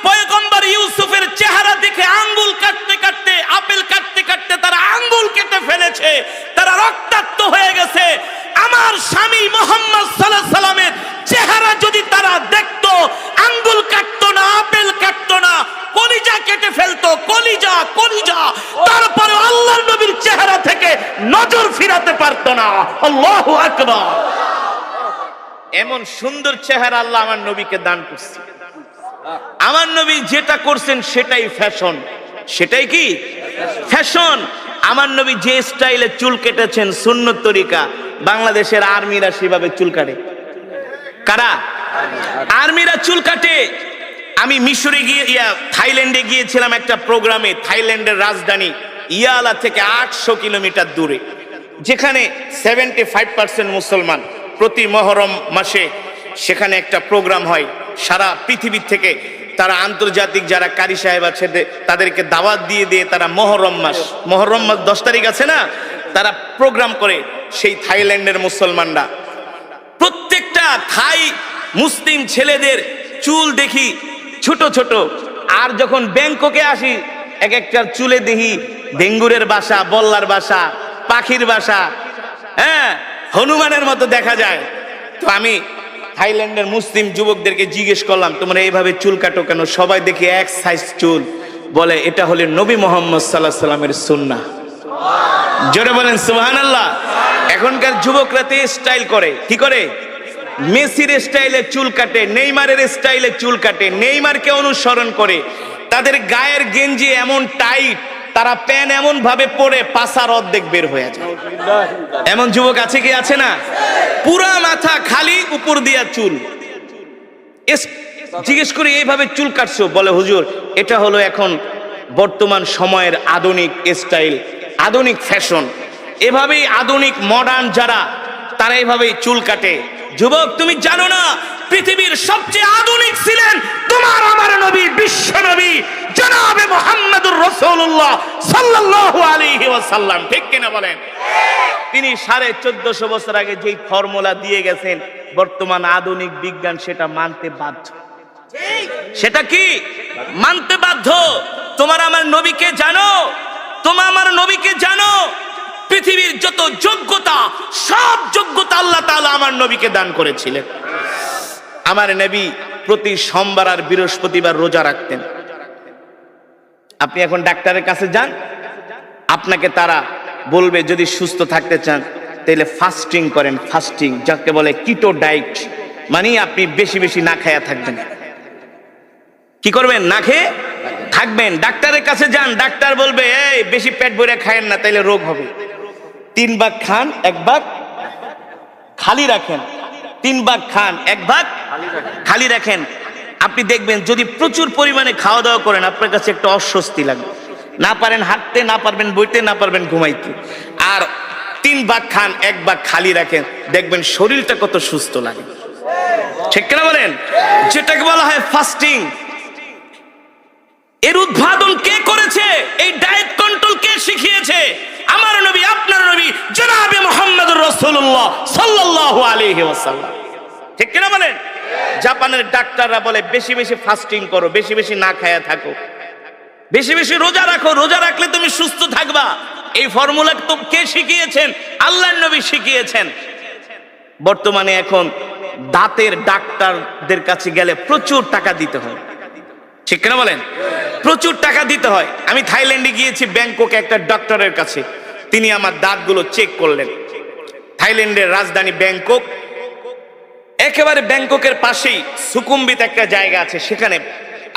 পয়গম্বর ইউসুফের চেহারা দেখে আঙ্গুল কাটতে কাটতে, আপেল কাটতে কাটতে তারা আঙ্গুল কেটে ফেলেছে, তারা রক্তাক্ত হয়ে গেছে। আমার স্বামী মুহাম্মদ সাল্লাল্লাহু আলাইহি সাল্লামের চেহারা যদি তারা দেখতো, আঙ্গুল কাটতো না, আপেল কাটতো না, কলিজা কেটে ফেলতো, কলিজা। তারপরে আল্লাহর নবীর চেহারা থেকে নজর ফিরাতে পারতো না। আল্লাহু আকবার। এমন সুন্দর চেহারা আল্লাহ আমার নবীকে দান করছে। আমার নবী যেটা করছেন সেটাই ফ্যাশন। সেটাই কি ফ্যাশন। আমার নবী যে স্টাইলে চুল কেটেছেন সুন্নত তরিকা, বাংলাদেশের আর্মিরা সেভাবে চুল কাটে। কারা? আর্মিরা চুল কাটে। আমি মিশরে গিয়ে থাইল্যান্ডে গিয়েছিলাম একটা প্রোগ্রামে। থাইল্যান্ডের রাজধানী ইয়ালা থেকে 800 কিলোমিটার দূরে, যেখানে 75% মুসলমান। প্রতি মহরম মাসে সেখানে একটা প্রোগ্রাম হয়। সারা পৃথিবী থেকে তারা আন্তর্জাতিক যারা কারি সাহেব আছে তাদেরকে দাওয়াত দিয়ে দিয়ে তারা মহরম মাস 10 তারিখ আছে না, তারা প্রোগ্রাম করে। সেই থাইল্যান্ডের মুসলমানরা প্রত্যেকটা থাই মুসলিম ছেলেদের চুল দেখি ছোট ছোট। আর যখন ব্যাংককে আসি এক একটার চুলে দেখি ডেঙ্গুরের বাসা, বল্লার বাসা, পাখির বাসা, হ্যাঁ হনুমানের মতো দেখা যায়। তো আমি থাইল্যান্ডের মুসলিম যুবকদেরকে জিজ্ঞেস করলাম, তোমরা এইভাবে চুল কাটো কেন? সবাই দেখি এক সাইজ চুল। বলে এটা হলো নবী মুহাম্মদ সাল্লাল্লাহু আলাইহি সাল্লামের সুন্নাহ। জোরে বলেন সুবহানাল্লাহ। এখনকার যুবকরা তো স্টাইল করে। কি করে? মেসির স্টাইলে চুল কাটে, নেইমারের স্টাইলে চুল কাটে, নেইমারকে অনুসরণ করে। তাদের গায়ের গেঞ্জি এমন টাইট, তারা প্যান এমন ভাবে পরে পাছার অর্ধেক বের হয়ে যায়। এমন যুবক আছে কি আছে না? পুরা মাথা খালি, উপর দিয়া চুল। জিজ্ঞেস করি এইভাবে চুল কাটছো? বলে হুজুর এটা হলো এখন বর্তমান সময়ের আধুনিক স্টাইল, আধুনিক ফ্যাশন। এভাবেই আধুনিক মডার্ন যারা, তারা এইভাবেই চুল কাটে। যুবক তুমি জানো না পৃথিবীর সবচেয়ে আধুনিক ছিলেন তোমার আমার নবী, বিশ্ব নবী জনাবে মুহাম্মদুর রাসূলুল্লাহ সাল্লাল্লাহু আলাইহি ওয়াসাল্লাম। ঠিক কিনা বলেন? তিনি 1450 বছর আগে যেই ফর্মুলা দিয়ে গেছেন, বর্তমান আধুনিক বিজ্ঞান সেটা মানতে বাধ্য। সেটা কি? মানতে বাধ্য। তোমার আমার নবীকে জানো, তোমার আমার নবীকে জানো। পৃথিবীর যত যোগ্যতা, সব যোগ্যতা আল্লাহ তাআলা আমার নবীকে দান করেছিলেন। আমার নবী প্রতি সোমবার আর বৃহস্পতিবার রোজা রাখতেন। আপনি এখন ডাক্তারের কাছে যান, আপনাকে তারা বলবে যদি সুস্থ থাকতে চান তাহলে ফাস্টিং করেন। ফাস্টিং যাকে বলে কিটো ডায়েট, মানে আপনি বেশি বেশি না খায়া থাকবেন। কি করবেন? না খেয়ে থাকবেন। ডাক্তারের কাছে যান, ডাক্তার বলবে এই বেশি পেট ভরে খায়েন না, তাইলে রোগ হবে। 3 ভাগ খান, 1 ভাগ খালি রাখেন। 3 ভাগ খান, 1 ভাগ খালি রাখেন। আপনি দেখবেন যদি প্রচুর পরিমাণে খাওয়া দাওয়া করেন, আপনার কাছে একটা অস্বস্তি লাগবে। না পারেন হাঁটতে, না পারবেন বইতে, না পারবেন ঘুমাইতে। আর 3 ভাগ খান, 1 ভাগ খালি রাখেন, দেখবেন শরীরটা কত সুস্থ লাগে। ঠিক কিনা বলেন? যেটাকে বলা হয় ফাস্টিং। এর উদ্ভাবন কে করেছে? এই ডায়েট কন্ট্রোল কে শিখিয়েছে? আমার নবী, আপনার নবী জনাবে মুহাম্মদুর রাসূলুল্লাহ সাল্লাল্লাহু আলাইহি ওয়াসাল্লাম। ঠিক কিনা বলেন? জাপানের ডাক্তাররা বলে বেশি বেশি ফাস্টিং করো, বেশি বেশি না খায়া থাকো, বেশি বেশি রোজা রাখো, রোজা রাখলে তুমি সুস্থ থাকবা। এই ফর্মুলা তো কে শিখিয়েছেন? আল্লাহর নবী শিখিয়েছেন। বর্তমানে এখন দাঁতের ডাক্তারদের কাছে গেলে প্রচুর টাকা দিতে হয়। ঠিক কিনা বলেন? প্রচুর টাকা দিতে হয়। আমি থাইল্যান্ডে গিয়েছি, ব্যাংককে একটা ডক্টরের কাছে। তিনি আমার দাঁতগুলো চেক করলেন। থাইল্যান্ডের রাজধানী ব্যাংকক, একেবারে ব্যাংককের পাশেই সুকুম্বিত একটা জায়গা আছে সেখানে।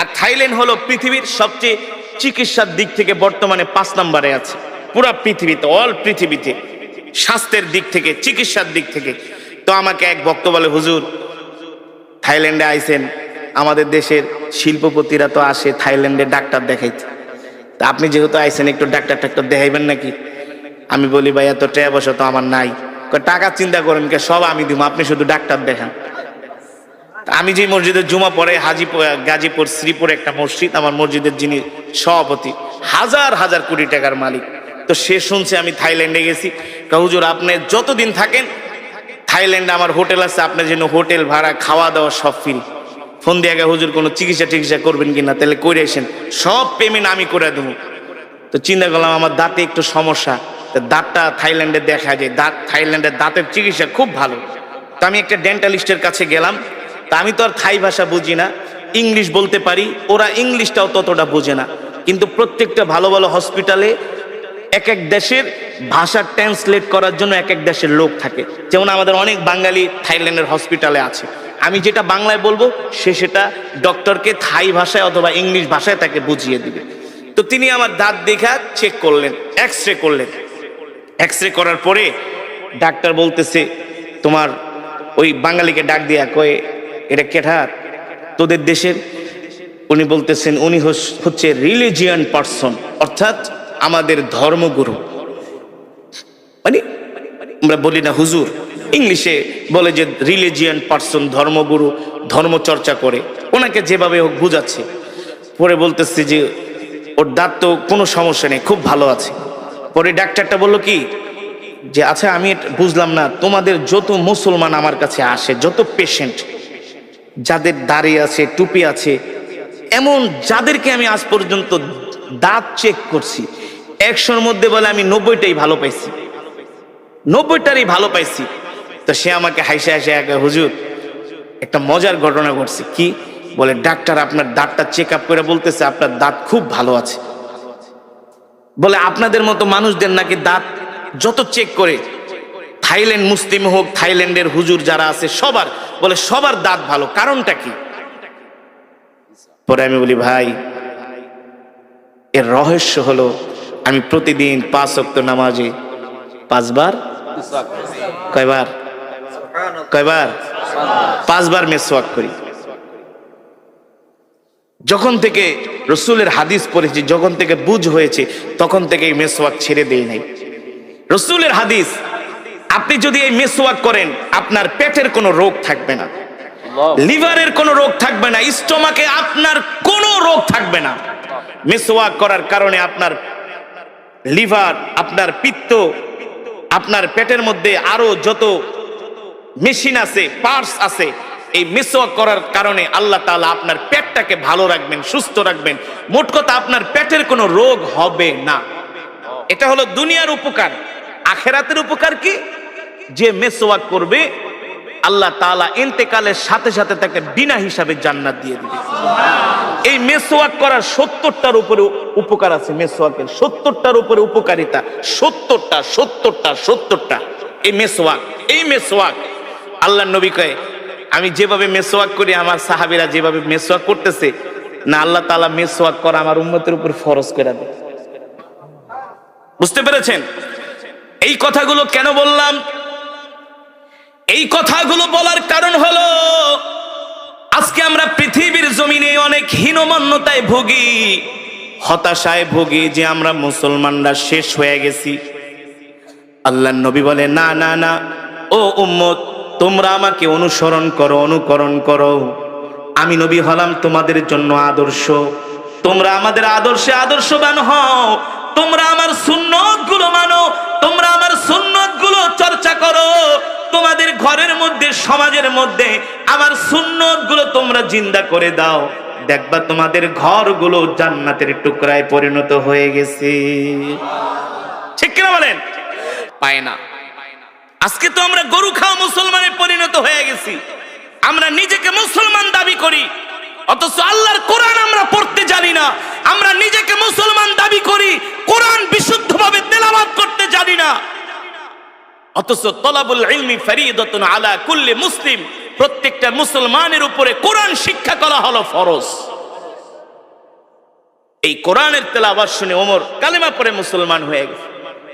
আর থাইল্যান্ড হলো পৃথিবীর সবচেয়ে চিকিৎসার দিক থেকে বর্তমানে 5 নম্বরে আছে পুরা পৃথিবীতে, অল পৃথিবীতে, স্বাস্থ্যের দিক থেকে, চিকিৎসার দিক থেকে। তো আমাকে এক ভক্ত বলে, হুজুর থাইল্যান্ডে আইছেন, আমাদের দেশের শিল্পপতিরা তো আসে থাইল্যান্ডে ডাক্তার দেখাইতে, তা আপনি যেহেতু আইছেন একটু ডাক্তার দেখাইবেন নাকি? আমি বলি ভাই এত টাকা পয়সা তো আমার নাই। টাকা চিন্তা করেন কে, সব আমি দিব, আপনি শুধু ডাক্তার দেখান। আমি যে মসজিদের জুমা পড়ে গাজীপুর শ্রীপুরে একটা মসজিদ, আমার মসজিদের যিনি সভাপতি হাজার হাজার কোটি টাকার মালিক, তো সে শুনছে আমি থাইল্যান্ডে গেছি। হুজুর আপনি যতদিন থাকেন থাইল্যান্ডে আমার হোটেল আছে, আপনার জন্য হোটেল ভাড়া, খাওয়া দাওয়া সব ফ্রি। ফোন দিয়ে হুজুর কোনো চিকিৎসা করবেন কিনা, তাহলে করে আসেন, সব পেমেন্ট আমি করে দেবো। তো চিন্তা করলাম আমার দাঁতে একটু সমস্যা, দাঁতটা থাইল্যান্ডে দেখা যায়, থাইল্যান্ডের দাঁতের চিকিৎসা খুব ভালো। তো আমি একটা ডেন্টালিস্টের কাছে গেলাম। তা আমি তো আর থাই ভাষা বুঝি না, ইংলিশ বলতে পারি, ওরা ইংলিশটাও ততটা বোঝে না। কিন্তু প্রত্যেকটা ভালো ভালো হসপিটালে এক এক দেশের ভাষা ট্রান্সলেট করার জন্য এক এক দেশের লোক থাকে। যেমন আমাদের অনেক বাঙালি থাইল্যান্ডের হসপিটালে আছে, আমি যেটা বাংলায় বলবো সে সেটা ডক্টরকে থাই ভাষায় অথবা ইংলিশ ভাষায় তাকে বুঝিয়ে দিবে। তো তিনি আমার দাঁত দেখা চেক করলেন, এক্স রে করলেন। এক্স রে করার পরে ডাক্তার বলতেছে, তোমার ওই বাঙালিকে ডাক দিয়া কয়ে, এটা কেঠার তোদের দেশের? উনি বলতেছেন উনি হচ্ছে রিলিজিয়ান পার্সন, অর্থাৎ আমাদের ধর্মগুরু। মানে আমরা বলি না হুজুর, ইংলিশে বলে যে রিলিজিয়ান পার্সন, ধর্মগুরু, ধর্ম চর্চা করে, ওনাকে যেভাবে হোক বুঝাচ্ছে। পরে বলতেছে যে ওর দাঁত তো কোনো সমস্যা নেই, খুব ভালো আছে। পরে ডাক্তারটা বলল কি যে আচ্ছা আমি বুঝলাম না, তোমাদের যত মুসলমান আমার কাছে আসে, যত পেশেন্ট যাদের দাড়ি আছে, টুপি আছে, এমন যাদেরকে আমি আজ পর্যন্ত দাঁত চেক করছি, 100-র মধ্যে বলে আমি 90টাই ভালো পাইছি, 90টারই ভালো পাইছি। তো সে আমাকে হাসে হাসে হুজুর একটা মজার ঘটনা ঘটছে। কি বলে, ডাক্তার আপনার দাঁতটা চেক আপ করে বলতেছে আপনার দাঁত খুব ভালো আছে। বলে আপনাদের মতো মানুষদের নাকি দাঁত যত চেক করে, থাইল্যান্ড মুসলিম হোক, থাইল্যান্ডের হুজুর যারা আছে সবার, বলে সবার দাঁত ভালো, কারণটা কি? পরে আমি বলি ভাই, এর রহস্য হলো আমি প্রতিদিন 5 ওয়াক্ত নামাজে 5 বার, কয়বার 5 বার মেসওয়াক করি। যখন থেকে রসুলের হাদিস পড়েছি, যখন থেকে বুঝ হয়েছে, তখন থেকে এই মেসওয়াক ছেড়ে দেই নাই। রসুলের হাদিস, আপনি যদি এই মেসওয়াক করেন আপনার পেটের কোনো রোগ থাকবে না, লিভারের কোনো রোগ থাকবে না, স্টোমাকে আপনার কোনো রোগ থাকবে না। মেসওয়াক করার কারণে আপনার লিভার, আপনার পিত্ত, আপনার পেটের মধ্যে আরো যত মেশিন আছে, পার্টস আছে, এই মেসওয়াক করার কারণে আল্লাহ তাআলা আপনার পেটটাকে ভালো রাখবেন, সুস্থ রাখবেন। মোট কথা আপনার পেটের কোনো রোগ হবে না। এটা হলো দুনিয়ার উপকার। আখিরাতের উপকার কি? যে মেসওয়াক করবে আল্লাহ তাআলা ইন্তেকালের সাথে সাথে তাকে বিনা হিসাবে জান্নাত দিয়ে দিবে। এই মেসওয়াক করার 70টার উপরে উপকার আছে। মেসওয়াকের 70টার উপরে উপকারিতা, 70টা এই মেসওয়াক আল্লাহর নবী কয়, আমি যেভাবে মেসওয়াক করি, আমার সাহাবীরা যেভাবে মেসওয়াক করতেছে না, আল্লাহ তাআলা মেসওয়াক করা আমার উম্মতের উপর ফরজ করে দেয়। বুঝতে পেরেছেন? এই কথাগুলো কেন বললাম? এই কথাগুলো বলার কারণ হলো আজকে আমরা পৃথিবীর জমিনে অনেক হীনমন্যতায় ভুগি, হতাশায় ভুগি যে আমরা মুসলমানরা শেষ হয়ে গেছি। আল্লাহর নবী বলে, না না না, ও উম্মত, তোমরা আমাকে অনুকরণ করো। আমি নবী হলাম তোমাদের জন্য আদর্শ, তোমরা আমাদের আদর্শে আদর্শবান হও। তোমরা আমার সুন্নতগুলো মানো, তোমরা আমার সুন্নতগুলো চর্চা করো। তোমাদের ঘরের মধ্যে, সমাজের মধ্যে আমার সুন্নতগুলো তোমরা জিন্দা করে দাও। দেখবা তোমাদের ঘরগুলো জান্নাতের টুকরায় পরিণত হয়ে গেছে। ঠিক কিনা বলেন? পায় না। আজকে তো আমরা গরু খাওয়া মুসলমানে পরিণত হয়ে গেছি। আমরা নিজেকে মুসলমান দাবি করি, অথচ আল্লাহর কোরআন আমরা পড়তে জানি না। আমরা নিজেকে মুসলমান দাবি করি, কোরআন বিশুদ্ধভাবে তেলাওয়াত করতে জানি না। অথচ তলাবুল ইলমি ফরিদাতুন আলা কুল্লি মুসলিম, প্রত্যেকটা মুসলমানের উপরে কোরআন শিক্ষা করা হলো ফরজ। এই কোরআনের তেলাওয়াত শুনে ওমর কালেমা পড়ে মুসলমান হয়ে গেছে।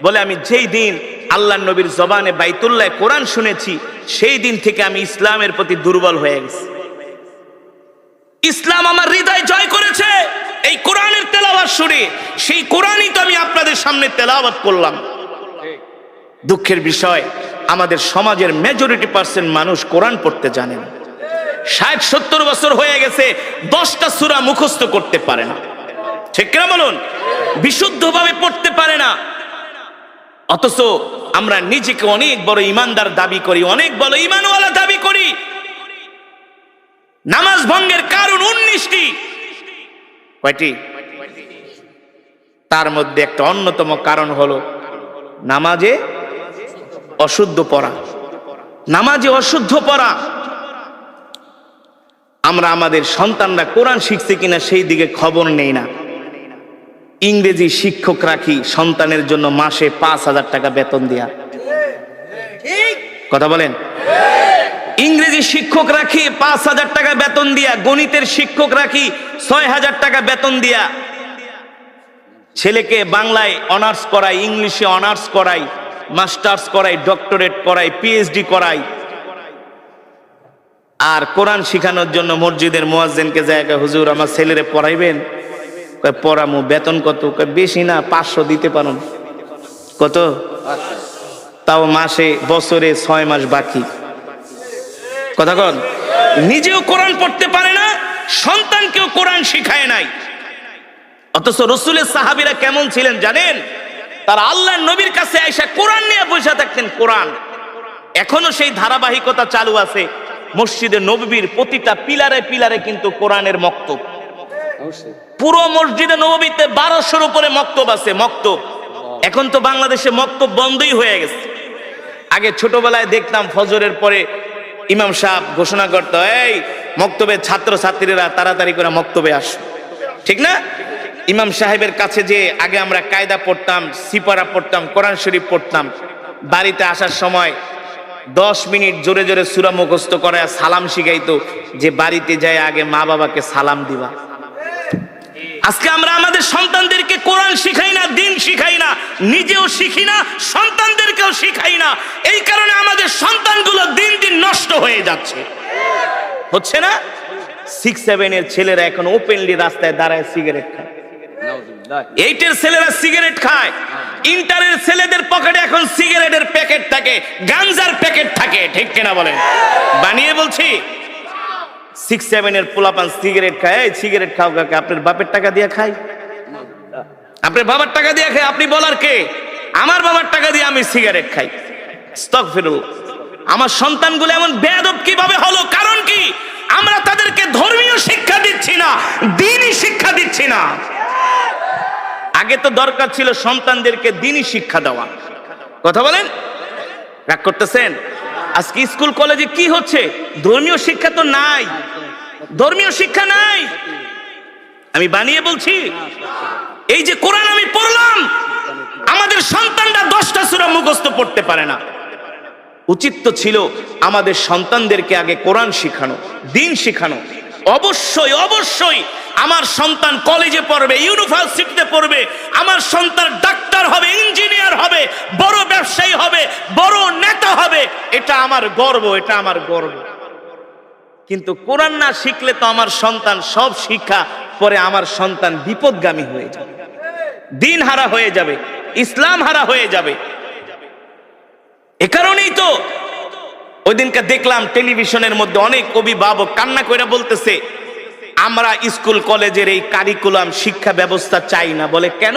বলে, আমি যেই দিন আল্লাহর নবীর জবানে বাইতুল্লাহ কোরআন শুনেছি, সেই দিন থেকে আমি ইসলামের প্রতি দুর্বল হয়ে গেছি। ইসলাম আমার হৃদয় জয় করেছে এই কোরআনের তেলাওয়াত শুনে। সেই কোরআনই তো আমি আপনাদের সামনে তেলাওয়াত করলাম। দুঃখের বিষয়, আমাদের সমাজের মেজরিটি পার্সেন্ট মানুষ কোরআন পড়তে জানে না। 60-70 বছর হয়ে গেছে, 10টা সূরা মুখস্থ করতে পারে না। ঠিক কিনা বলুন? বিশুদ্ধভাবে পড়তে পারে না। অথচ আমরা নিজেকে অনেক বড় ইমানদার দাবি করি, অনেক বড় ইমানওয়ালা দাবি করি। নামাজ ভঙ্গের কারণ 19টি। কয়টি? তার মধ্যে একটা অন্যতম কারণ হলো নামাজে অশুদ্ধ পড়া। নামাজে অশুদ্ধ পড়া। আমরা আমাদের সন্তানরা কোরআন শিখছে কিনা সেই দিকে খবর নেই না। ইংরেজি শিক্ষক রাখি সন্তানের জন্য মাসে 5,000 টাকা বেতন দিয়া। কথা বলেন। ইংরেজি শিক্ষক রাখি 5,000 টাকা বেতন দিয়া, গণিতের শিক্ষক রাখি 6,000 টাকা বেতন দিয়া, ছেলেকে বাংলায় অনার্স করাই, ইংলিশে অনার্স করাই, মাস্টার্স করাই, ডক্টরেট করাই, পিএইচডি করাই। আর কোরআন শিখানোর জন্য মসজিদের মুয়াজ্জিনকে জায়গা, হুজুর আমার ছেলেরে পড়াইবেন? কয় পড়ামু। বেতন কত? কয় বেশি না, 500 দিতে পারেন। কত? তাও মাসে, বছরে 6 মাস বাকি। কথা কন। নিজেও কোরআন পড়তে পারে না, সন্তানকেও কোরআন শিখায় নাই। অথচ রাসূলের সাহাবীরা কেমন ছিলেন জানেন? তারা আল্লাহর নবীর কাছে আয়েশা কোরআন নিয়ে বসে থাকতেন। কোরআন এখনো সেই ধারাবাহিকতা চালু আছে। মসজিদে নববীর প্রতিটা পিলারে পিলারে কিন্তু কোরআনের মক্তব। পুরো মসজিদে নববীতে 1200-এর উপরে মক্তব আছে। মক্তব এখন তো বাংলাদেশে মক্তব বন্ধই হয়ে গেছে। আগে ছোটবেলায় দেখতাম ফজরের পরে ইমাম সাহেব ঘোষণা করতো, এই মক্তবের ছাত্র ছাত্রীরা তাড়াতাড়ি করে মক্তবে আসো। ঠিক না? ইমাম সাহেবের কাছে যে আগে আমরা কায়দা পড়তাম, সিপারা পড়তাম, কোরআন শরীফ পড়তাম। বাড়িতে আসার সময় 10 মিনিট জোরে জোরে সূরা মুখস্থ করে সালাম শিখাইতো, যে বাড়িতে যায় আগে মা বাবাকে সালাম দিবা। আজকে আমরা আমাদের সন্তানদেরকে কোরআন শিখাই না, দিন শিখাই না, নিজেও শিখি না, সন্তানদেরকেও শিখাই না। এই কারণে আমাদের সন্তানগুলো দিন দিন নষ্ট হয়ে যাচ্ছে। হচ্ছে না? 6-7 এর ছেলেরা এখন ওপেনলি রাস্তায় দাঁড়ায় সিগারেট খায়। 8 এর ছেলেরা সিগারেট খায়। ইন্টারের ছেলেদের পকেটে এখন সিগারেটের প্যাকেট থাকে, গাঞ্জার প্যাকেট থাকে। ঠিক কিনা বলেন? বানিয়ে বলছি। 6-7 এর পোলাপান সিগারেট খায়। এই সিগারেট খাও কাকে? আপনার বাপের টাকা দিয়ে খায়? আপনার বাবার টাকা দিয়ে খায়? আপনি বলার কে? আমার বাবার টাকা দিয়ে আমি সিগারেট খাই। আস্তাগফিরুল্লাহ। আমার সন্তানগুলো এমন বেয়াদব কিভাবে হলো? কারণ কি? আমরা তাদেরকে ধর্মীয় শিক্ষা দিচ্ছি না, দ্বীনি শিক্ষা দিচ্ছি না। আগে তো দরকার ছিল সন্তানদেরকে দ্বীনি শিক্ষা দেওয়া। কথা বলেন? রাগ করতেছেন? আজকে স্কুল কলেজে কি হচ্ছে? ধর্মীয় শিক্ষা তো নাই, ধর্মীয় শিক্ষা নাই। আমি বানিয়ে বলছি। এই যে কোরআন আমি পড়লাম, আমাদের সন্তানরা 10টা সূরা মুখস্থ পড়তে পারে না। উচিত তো ছিল আমাদের সন্তানদেরকে আগে কোরআন শিখানো, দিন শিখানো। অবশ্যই অবশ্যই আমার সন্তান কলেজে পড়বে, ইউনিভার্সিটিতে পড়বে, আমার সন্তান ডাক্তার হবে, ইঞ্জিনিয়ার হবে, বড় ব্যবসায়ী হবে, বড় নেতা হবে। এটা আমার গর্ব, এটা আমার গর্ব। কিন্তু কোরআন না শিখলে তো আমার সন্তান সব শিক্ষা পরে আমার সন্তান বিপদগামী হয়ে যাবে, দিন হারা হয়ে যাবে, ইসলাম হারা হয়ে যাবে। এ কারণেই তো ওই দিনকে দেখলাম টেলিভিশনের মধ্যে অনেক অভিভাবক কান্না করে বলতেছে, আমরা স্কুল কলেজের এই কারিকুলাম শিক্ষা ব্যবস্থা চাই না। বলে কেন?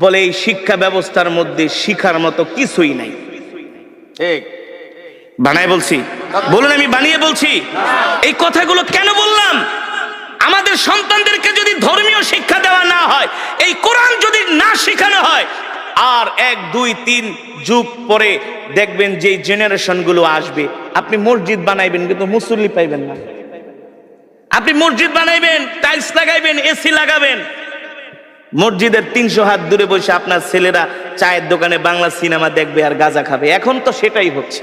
বলে এই শিক্ষা ব্যবস্থার মধ্যে শিখার মতো কিছুই নাই। ঠিক বানায় বলছি? বলুন আমি বানিয়ে বলছি? এই কথাগুলো কেন বললাম? আমাদের সন্তানদেরকে যদি ধর্মীয় শিক্ষা দেওয়া না হয়, এই কোরআন যদি না শেখানো হয়, আর 1, 2, 3 যুগ পরে দেখবেন যে জেনারেশন গুলো আসবে, আপনি মসজিদ বানাইবেন কিন্তু মুসল্লি পাইবেন না। আপনি মসজিদ বানাইবেন, টাইলস লাগাইবেন, এসি লাগাবেন, মসজিদের 300 হাত দূরে বসে আপনার ছেলেরা চায়ের দোকানে বাংলা সিনেমা দেখবে আর গাঁজা খাবে। এখন তো সেটাই হচ্ছে।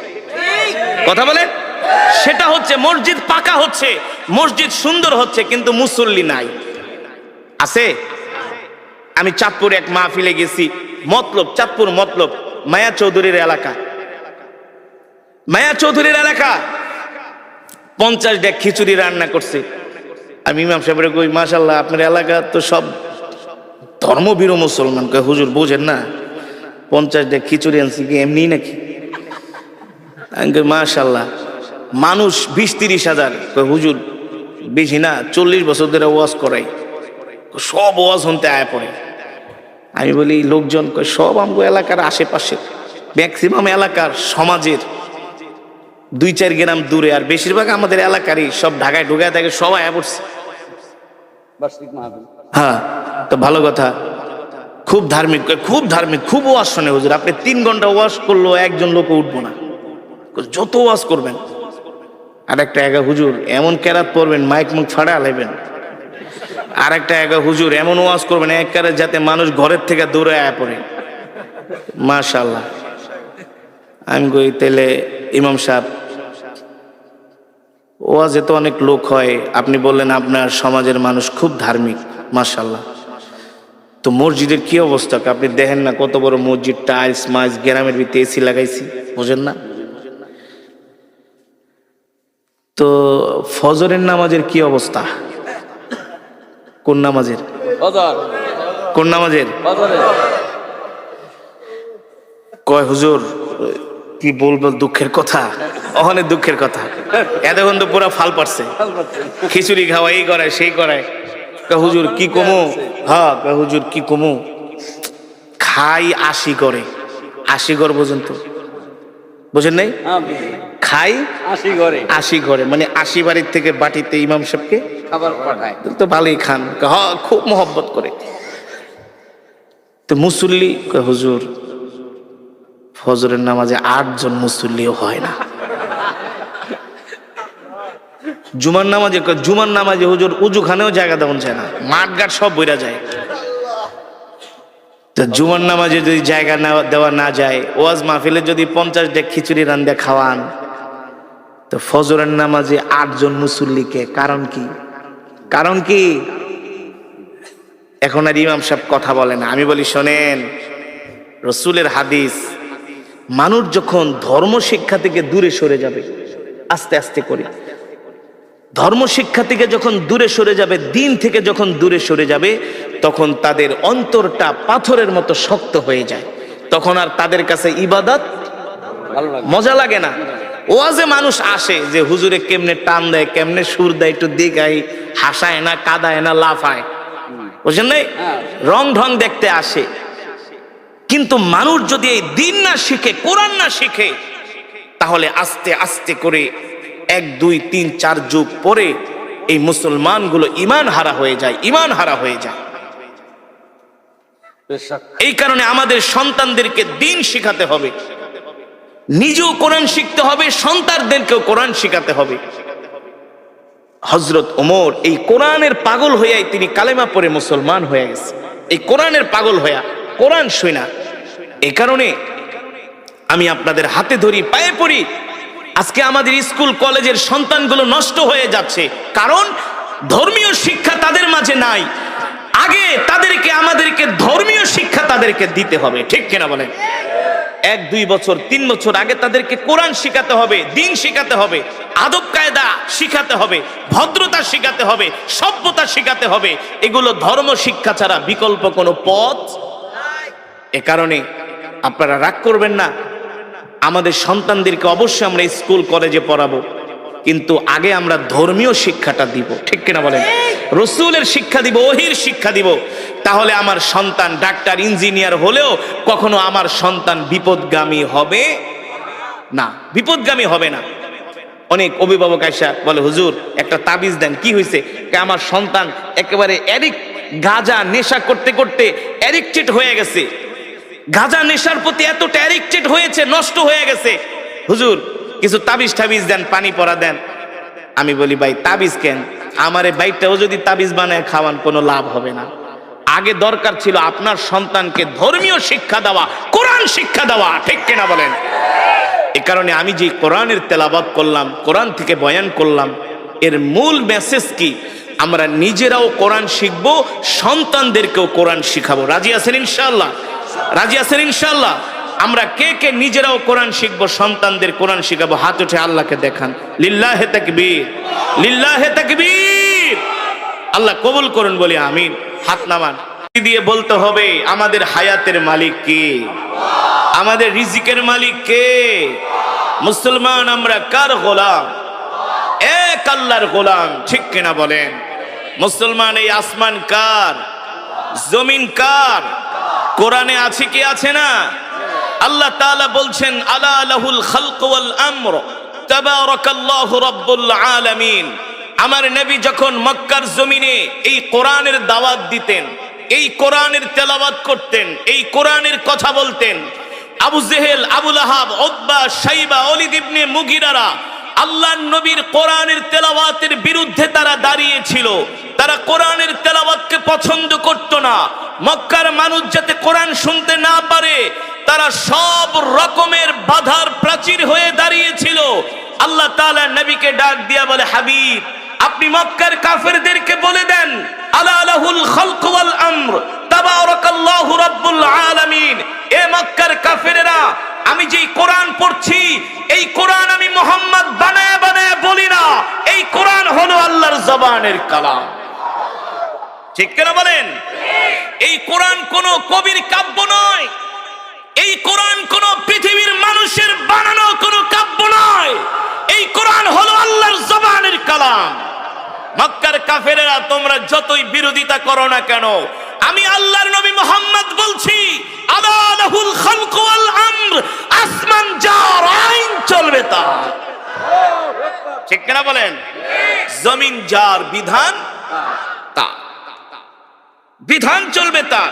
কথা বলেন? সেটা হচ্ছে। মসজিদ পাকা হচ্ছে, মসজিদ সুন্দর হচ্ছে, কিন্তু মুসল্লি নাই। আছে? আমি চাঁদপুর এক মাহফিলে গেছি, মতলব, চাঁদপুর মতলব, মায়া চৌধুরীর এলাকা। মায়া চৌধুরীর এলাকা 50 ডেক খিচুড়ি রান্না করছে। আমি ইমাম সাহেবের কই, মাশাআল্লাহ আপনার এলাকা তো সব ধর্মবীর মুসলমান। কয় হুজুর বোঝেন না, 50 ডেক খিচুড়ি আনছি কি এমনি নাকি? আমি কই মাশাআল্লাহ। মানুষ 20-30 হাজার। কয় হুজুর বেশি না, 40 বছর ধরে ওয়াজ করাই, সব ওয়াজ শুনতে আয়া পড়ে। আমি বলি লোকজন? কয় সব আমগো এলাকার আশেপাশে, ম্যাক্সিমাম এলাকার সমাজের 2-4 গ্রাম দূরে, আর বেশিরভাগ আমাদের এলাকারই, সব ঢাকায় ঢুকায় থাকে, সবাই আয়া পড়ছে। হ্যাঁ, তো ভালো কথা। খুব ধার্মিক, খুব ধার্মিক, খুব ওয়াজ শোনে হুজুর। আপনি 3 ঘন্টা ওয়াজ করলো একজন লোক উঠবো না, যত ওয়াজ করবেন। আর একটা হুজুর এমন কেরাত পড়বেন, মাইক মুখ ফাড়া লাইবেন, আর একটা হুজুর এমন ওয়াজ করবেন একবারে যাতে মানুষ ঘরের থেকে দূরে আয়া পড়ে। মাশাআল্লাহ। আমি কই তাইলে ইমাম সাহেব ওয়াজে তো অনেক লোক হয়, আপনি বললেন আপনার সমাজের মানুষ খুব ধার্মিক, মাশাআল্লাহ, তো মসজিদের কি অবস্থা? আপনি দেখেন না কত বড় মসজিদ, টাইলস মাইলস, গ্রামের ভিতরে এসি লাগাইছি, বুঝেন না? তো ফজরের নামাজের কি অবস্থা? কোন নামাজের? কোন নামাজের? কয় হুজুর কি বলবো, দুঃখের কথা, অনেক দুঃখের কথা। এতক্ষণ তো পুরা ফাল পারছে, খিচুড়ি খাওয়া, এই করায় সেই করায়। হুজুর কি কমু? হ্যাঁ হুজুর কি কমু, খাই 80 করে, 80 ঘর পর্যন্ত, বুঝেন নাই? খাই 80 ঘরে, মানে 80 বাড়ির থেকে বাটিতে ইমাম সাহেবকে খাবার পাঠায়, তো ভালোই খান। হ্যাঁ খুব মহব্বত করে। তো মুসল্লি হুজুর ফজরের নামাজে 8 জন মুসল্লিও হয় না। জুমার নামাজে হুজুর উজুখানেও জায়গা দেওয়া যায় না, মাঠ ঘাট সব বইরা যায়। তো জুমার নামাজে যদি জায়গা দেওয়া না যায়, ওয়াজ মাহফিলে যদি 50 ডেক খিচুড়ি রান্দে খাওয়ান, তো ফজরের নামাজে 8 জন মুসল্লিকে, কারণ কি? কারণ কি? এখন আর ইমাম সাহেব কথা বলে না। আমি বলি শোনেন, রসুলের হাদিস, মানুষ যখন ধর্ম শিক্ষা থেকে দূরে সরে যাবে, আস্তে আস্তে করে ধর্ম শিক্ষা থেকে যখন দূরে সরে যাবে, দিন থেকে যখন দূরে সরে যাবে, তখন তাদের অন্তরটা পাথরের মতো শক্ত হয়ে যায়। তখন আর তাদের কাছে ইবাদত মজা লাগে না। ওয়াজে মানুষ আসে যে হুজুরে কেমনে টান দেয়, কেমনে সুর দেয়, একটু দেখাই, হাসায় না, কাদায় না, লাফায়, বুঝলেন নাই? রং ঢং দেখতে আসে। কিন্তু মানুষ যদি এই দিন না শিখে, কোরআন না শিখে, তাহলে আস্তে আস্তে করে 1 2 3 4 যুগ পরে এই মুসলমানগুলো ঈমান হারা হয়ে যায়, ঈমান হারা হয়ে যায়। এই কারণে আমাদের সন্তানদেরকে দিন শিখাতে হবে, নিজেও কোরআন শিখতে হবে, সন্তানদেরকেও কোরআন শিখাতে হবে। হযরত ওমর এই কোরআনের পাগল হইয়াই তিনি কালেমা পড়ে মুসলমান হয়ে গেছে, এই কোরআনের পাগল হইয়া, কোরআন শুনা। এই কারণে আমি আপনাদের হাতে ধরি, পায়ে পড়ি। আজকে আমাদের স্কুল কলেজের সন্তানগুলো নষ্ট হয়ে যাচ্ছে, কারণ ধর্মীয় শিক্ষা তাদের মাঝে নাই। আগে আমাদেরকে ধর্মীয় শিক্ষা তাদেরকে দিতে হবে, ঠিক কিনা বলেন? 1 2 বছর 3 বছর আগে তাদেরকে কোরআন শিখাতে হবে, দিন শিখাতে হবে, আদব কায়দা শিখাতে হবে, ভদ্রতা শিখাতে হবে, সভ্যতা শিখাতে হবে। এগুলো ধর্ম শিক্ষা ছাড়া বিকল্প কোনো পথ। এ কারণে আপনারা রাগ করবেন না, আমাদের সন্তানদেরকে অবশ্যই আমরা স্কুল কলেজে পড়াবো, কিন্তু আগে আমরা ধর্মীয় শিক্ষাটা দিব, ঠিক কিনা বলেন? রসুলের শিক্ষা দিব, ওহির শিক্ষা দিব। তাহলে আমার সন্তান ডাক্তার ইঞ্জিনিয়ার হলেও কখনো আমার সন্তান বিপদগামী হবে না, বিপদগামী হবে না। অনেক অভিভাবক আইসা বলে হুজুর একটা তাবিজ দেন, কি হয়েছে? আমার সন্তান একেবারে গাঁজা নেশা করতে করতে অ্যাডিক্টেড হয়ে গেছে, গাঁজা নেশার প্রতি এতটা অ্যাডিক্টেড হয়েছে, নষ্ট হয়ে গেছে, হুজুর কিছু তাবিজ টাবিজ দেন, পানি পড়া দেন। আমি বলি ভাই তাবিজ কেন? আমারে বাইকটাও যদি তাবিজ বানায় খাওয়ান কোনো লাভ হবে না। আগে দরকার ছিল আপনার সন্তানকে ধর্মীয় শিক্ষা দেওয়া, কোরআন শিক্ষা দেওয়া, ঠিক কিনা বলেন? এ কারণে আমি যে কোরআনের তেলাওয়াত করলাম, কোরআন থেকে বয়ান করলাম, এর মূল মেসেজ কি? আমরা নিজেরাও কোরআন শিখবো, সন্তানদেরকেও কোরআন শিখাবো। রাজি আছেন ইনশাআল্লাহ? রাজি আছেন ইনশাআল্লাহ? আমরা কে কে নিজেরাও কোরআন শিখবো, সন্তানদের কোরআন শিখাবো? হাত উঠে আল্লাহকে দেখান। লিল্লাহে তাকবীর, লিল্লাহে তাকবীর। আল্লাহ কবুল করুন, বলি আমিন। হাত নামান দিয়ে বলতে হবে আমাদের হায়াতের মালিক কে? আমাদের রিজিকের মালিক কে? মুসলমান আমরা কার গোলাম? এক আল্লাহর গোলাম, ঠিক কিনা বলেন? মুসলমান এই আসমান কার? জমিন কার? কোরআনে আছে কি আছে না? আল্লাহ তাআলা বলছেন আলা লাহুল খালক ওয়াল আমর তাবারাকাল্লাহু রাব্বুল আলামিন। আমার নবী যখন মক্কার জমিনে এই কোরআনের দাওয়াত দিতেন, এই কোরআনের তেলাওয়াত করতেন, এই কোরআনের কথা বলতেন, আবু জেহেল, আবু লাহাব, উতবা, শাইবা, ওলীদ ইবনে মুগিরারা আল্লাহর নবীর কোরআনের তেলাওয়াতের বিরুদ্ধে তারা দাঁড়িয়েছিল। তারা কোরআনের তেলাওয়াতকে পছন্দ করত না। মক্কার মানুষ যাতে কোরআন শুনতে না পারে, তারা সব রকমের বাধার প্রাচীর হয়ে দাঁড়িয়েছিল। আল্লাহ তাআলা নবীকে ডাক দিয়া বলে, হাবিব, আপনি মক্কার কাফেরদেরকে বলে দেন, আলা লাহুল খালক ওয়াল আমর তাবারাকাল্লাহু রাব্বুল আলামিন। এ মক্কার কাফেরেরা, আমি যেই কোরআন পড়ছি, এই কোরআন আমি মুহাম্মদ বানায়া বানায়া বলি না, এই কোরআন হলো আল্লাহর জবানের কালাম। ঠিক কিনা বলেন? এই কোরআন কোনো কবির কাব্য নয়, এই কোরআন কোন পৃথিবীর মানুষের বানানো কোনো কাব্য নয়, এই কোরআন হলো আল্লাহর জবানের কালাম। মক্কার কাফেরেরা তোমরা যতই বিরোধিতা করো না কেন, আমি আল্লাহর নবী মুহাম্মদ বলছি, আলা লাহুল খালক ওয়াল আমর, আসমান যার আইন চলবে তার। ঠিক কিনা বলেন? জমিন যার বিধান তার, বিধান চলবে তার।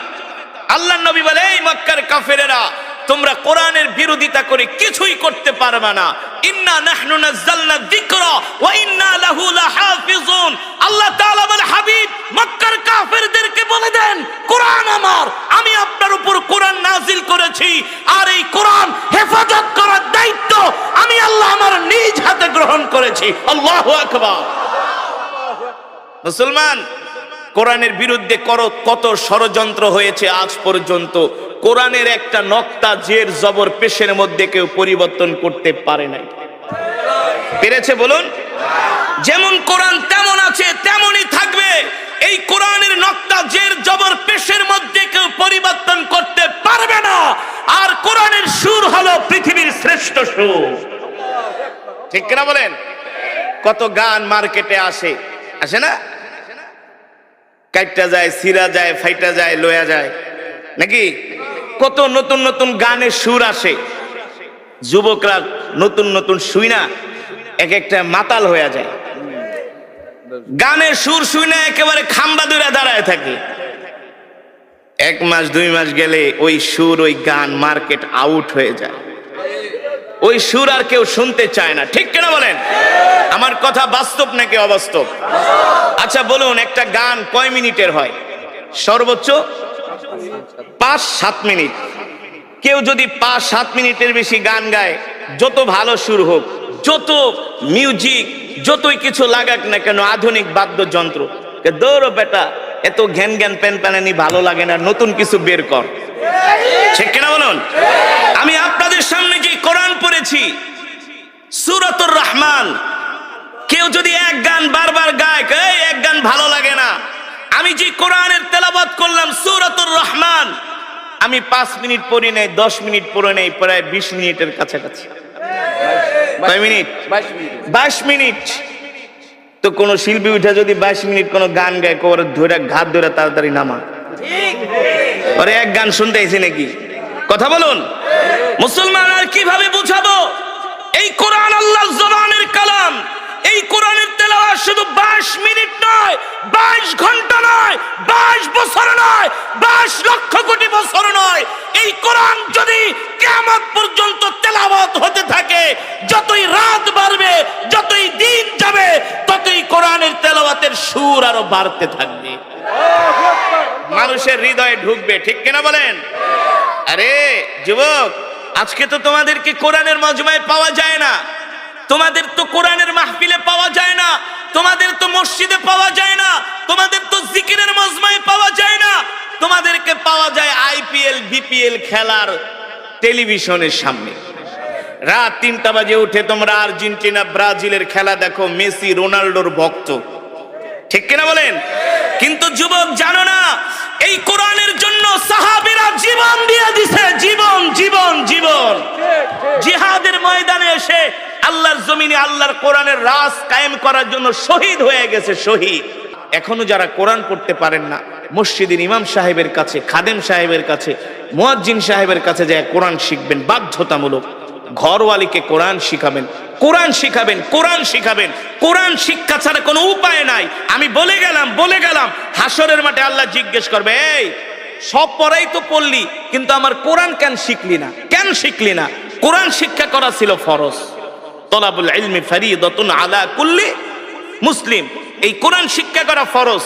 আল্লাহর নবী বলে, এই মক্কার কাফেরেরা, তোমরা কোরআনের বিরোধিতা করে কিছুই করতে পারবে না। ইন্না নাহনু নাযালনা যিকরা ওয়া ইন্না লাহু লাহাফিজুন। আল্লাহ তাআলা বলে, হাবিব, মক্কার কাফেরদেরকে বলে দেন, কোরআন আমার, আমি আপনার উপর কোরআন নাজিল করেছি, আর এই কোরআন হেফাজত করার দায়িত্ব আমি আল্লাহ আমার নিজ হাতে গ্রহণ করেছি। আল্লাহু আকবার। মুসলমান, কোরআনের বিরুদ্ধে কত ষড়যন্ত্র হয়েছে আজ পর্যন্ত। কোরআনের একটা নক্তা জের জবর পেশের মধ্যে কেউ পরিবর্তন করতে পারে নাই। পেরেছে বলুন? যেমন কোরআন তেমন আছে তেমনই থাকবে। এই কোরআনের নক্তা জের জবর পেশের মধ্যে কেউ পরিবর্তন করতে পারবে না। আর কোরআনের সুর হলো পৃথিবীর শ্রেষ্ঠ সুর। ঠিক কিনা বলেন? কত গান মার্কেটে আসে না? কাইটা যায়, সিরা যায়, ফাইটা যায়, লয়া যায়, নাকি? কত নতুন নতুন গানের সুর আসে। যুবকরা নতুন নতুন শুই না এক একটা মাতাল হয়ে যায়। গানের সুর শুই না একেবারে খাম্বা ধরে দাঁড়ায় থাকে। 1 মাস 2 মাস গেলে ওই সুর, ওই গান মার্কেট আউট হয়ে যায়। ওই সুর আর কেউ শুনতে চায় না। ঠিক কিনা বলেন? আমার কথা বাস্তব নাকি অবাস্তব? আচ্ছা বলুন, একটা গান কয় মিনিটের হয়? সর্বোচ্চ 5-7 মিনিট। কেউ যদি 5-7 মিনিটের বেশি গান গায়, যত ভালো সুর হোক, যত মিউজিক, যতই কিছু লাগাক না কেন, আধুনিক বাদ্যযন্ত্র, দৌড়ো বেটা, এত ঘ্যান ঘ্যান প্যান প্যানানি ভালো লাগে না, নতুন কিছু বের কর। ঠিক কিনা বলুন? আমি আপনাদের সামনে যে কোরআন পড়েছি, সূরাতুর রহমান, কেউ যদি এক গান বারবার গায়, এই এক গান ভালো লাগে না। আমি যে কোরআনের তেলাওয়াত করলাম সূরাতুর রহমান, আমি 5 মিনিট পড়ি নাই, 10 মিনিট পড়ে নেই, প্রায় 20 মিনিটের কাছাকাছি। কয় মিনিট? 22 মিনিট। তো কোন শিল্পী উঠে যদি 22 মিনিট কোন গান গায়, কোর ধরে ঘাত ধরে তাড়াতাড়ি নামা, আরে এক গান শুনতে আইছি নাকি? কথা বলুন। মুসলমান, আর কিভাবে বুঝাবো? এই কোরআন আল্লাহর জবানের কালাম। এই কোরআনের তেলাওয়াত শুধু 22 মিনিট নয়, 22 ঘন্টা নয়, 22 বছর নয়, 22 লক্ষ কোটি বছর নয়। এই কোরআন যদি কিয়ামত পর্যন্ত তেলাওয়াত হতে থাকে, যতই রাত বাড়বে, যতই দিন যাবে, ততই কোরআনের তেলাওয়াতের সুর আরো বাড়তে থাকবে, মানুষের হৃদয়ে ঢুকবে। ঠিক কিনা বলেন? আরে যুবক, আজকে তো তোমাদেরকে কোরআনের মজমায় পাওয়া যায় না, তোমাদের তো কোরআনের মাহফিলে পাওয়া যায় না, তোমাদের তো মসজিদে পাওয়া যায় না, তোমাদের তো জিকিরের মজমায় পাওয়া যায় না, তোমাদেরকে পাওয়া যায় আইপিএল বিপিএল খেলার টেলিভিশনের সামনে। রাত 3টা বাজে উঠে তোমরা আর্জেন্টিনা ব্রাজিলের খেলা দেখো, মেসি রোনাল্ডোর ভক্ত। ঠিক কিনা বলেন? কিন্তু যুবক জানো না, এই কোরআনের জন্য সাহাবীরা জীবন দিয়ে দিছে, জীবন জীবন জীবন। জিহাদের ময়দানে এসে আল্লাহর জমিনে আল্লাহর কোরআনের রাজ কায়েম করার জন্য শহীদ হয়ে গেছে, শহীদ। এখনো যারা কোরআন পড়তে পারেন না, মসজিদের ইমাম সাহেবের কাছে, খাদেম সাহেবের কাছে, মুয়াজ্জিন সাহেবের কাছে যায় কোরআন শিখবেন, বাধ্যতামূলক। ঘরওয়ালিকে কোরআন শিখাবেন, কোরআন শিখাবেন, কোরআন শিখাবেন। কোরআন শিক্ষা ছাড়া কোনো উপায় নাই। আমি বলে গেলাম হাসরের মাঠে আল্লাহ জিজ্ঞেস করবে, এই সব পড়াই তো পড়লি, কিন্তু আমার কোরআন কেন শিখলি না? কেন শিখলি না? কোরআন শিক্ষা করা ছিল ফরজ। তলাবুল ইলমি ফরিদাতুন আলা কুল্লি মুসলিম। এই কোরআন শিক্ষা করা ফরজ।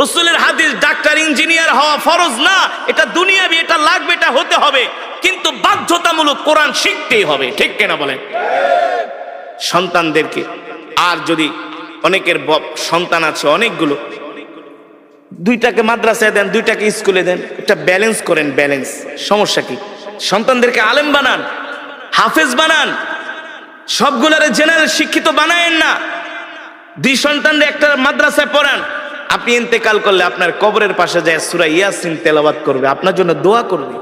রাসূলের হাদিস ডাক্তার ইঞ্জিনিয়ার হওয়া ফরজ না, এটা দুনিয়াবি, এটা লাগবে, এটা হতে হবে, কিন্তু বাধ্যতামূলক কোরআন শিখতেই হবে। ঠিক কিনা বলেন? সন্তানদেরকে, আর যদি অনেকের সন্তান আছে অনেকগুলো, দুইটাকে মাদ্রাসায় দেন, দুইটাকে স্কুলে দেন, এটা ব্যালেন্স করেন। ব্যালেন্স, সমস্যা কি? সন্তানদেরকে আলেম বানান, হাফেজ বানান, সবগুলারে জেনারেল শিক্ষিত বানায়েন না। দুই সন্তানদের একটা মাদ্রাসায় পড়ান, আপনি ইন্তেকাল করলে আপনার কবরের পাশে যায় সূরা ইয়াসিন তেলাওয়াত করবে, আপনার জন্য দোয়া করবে,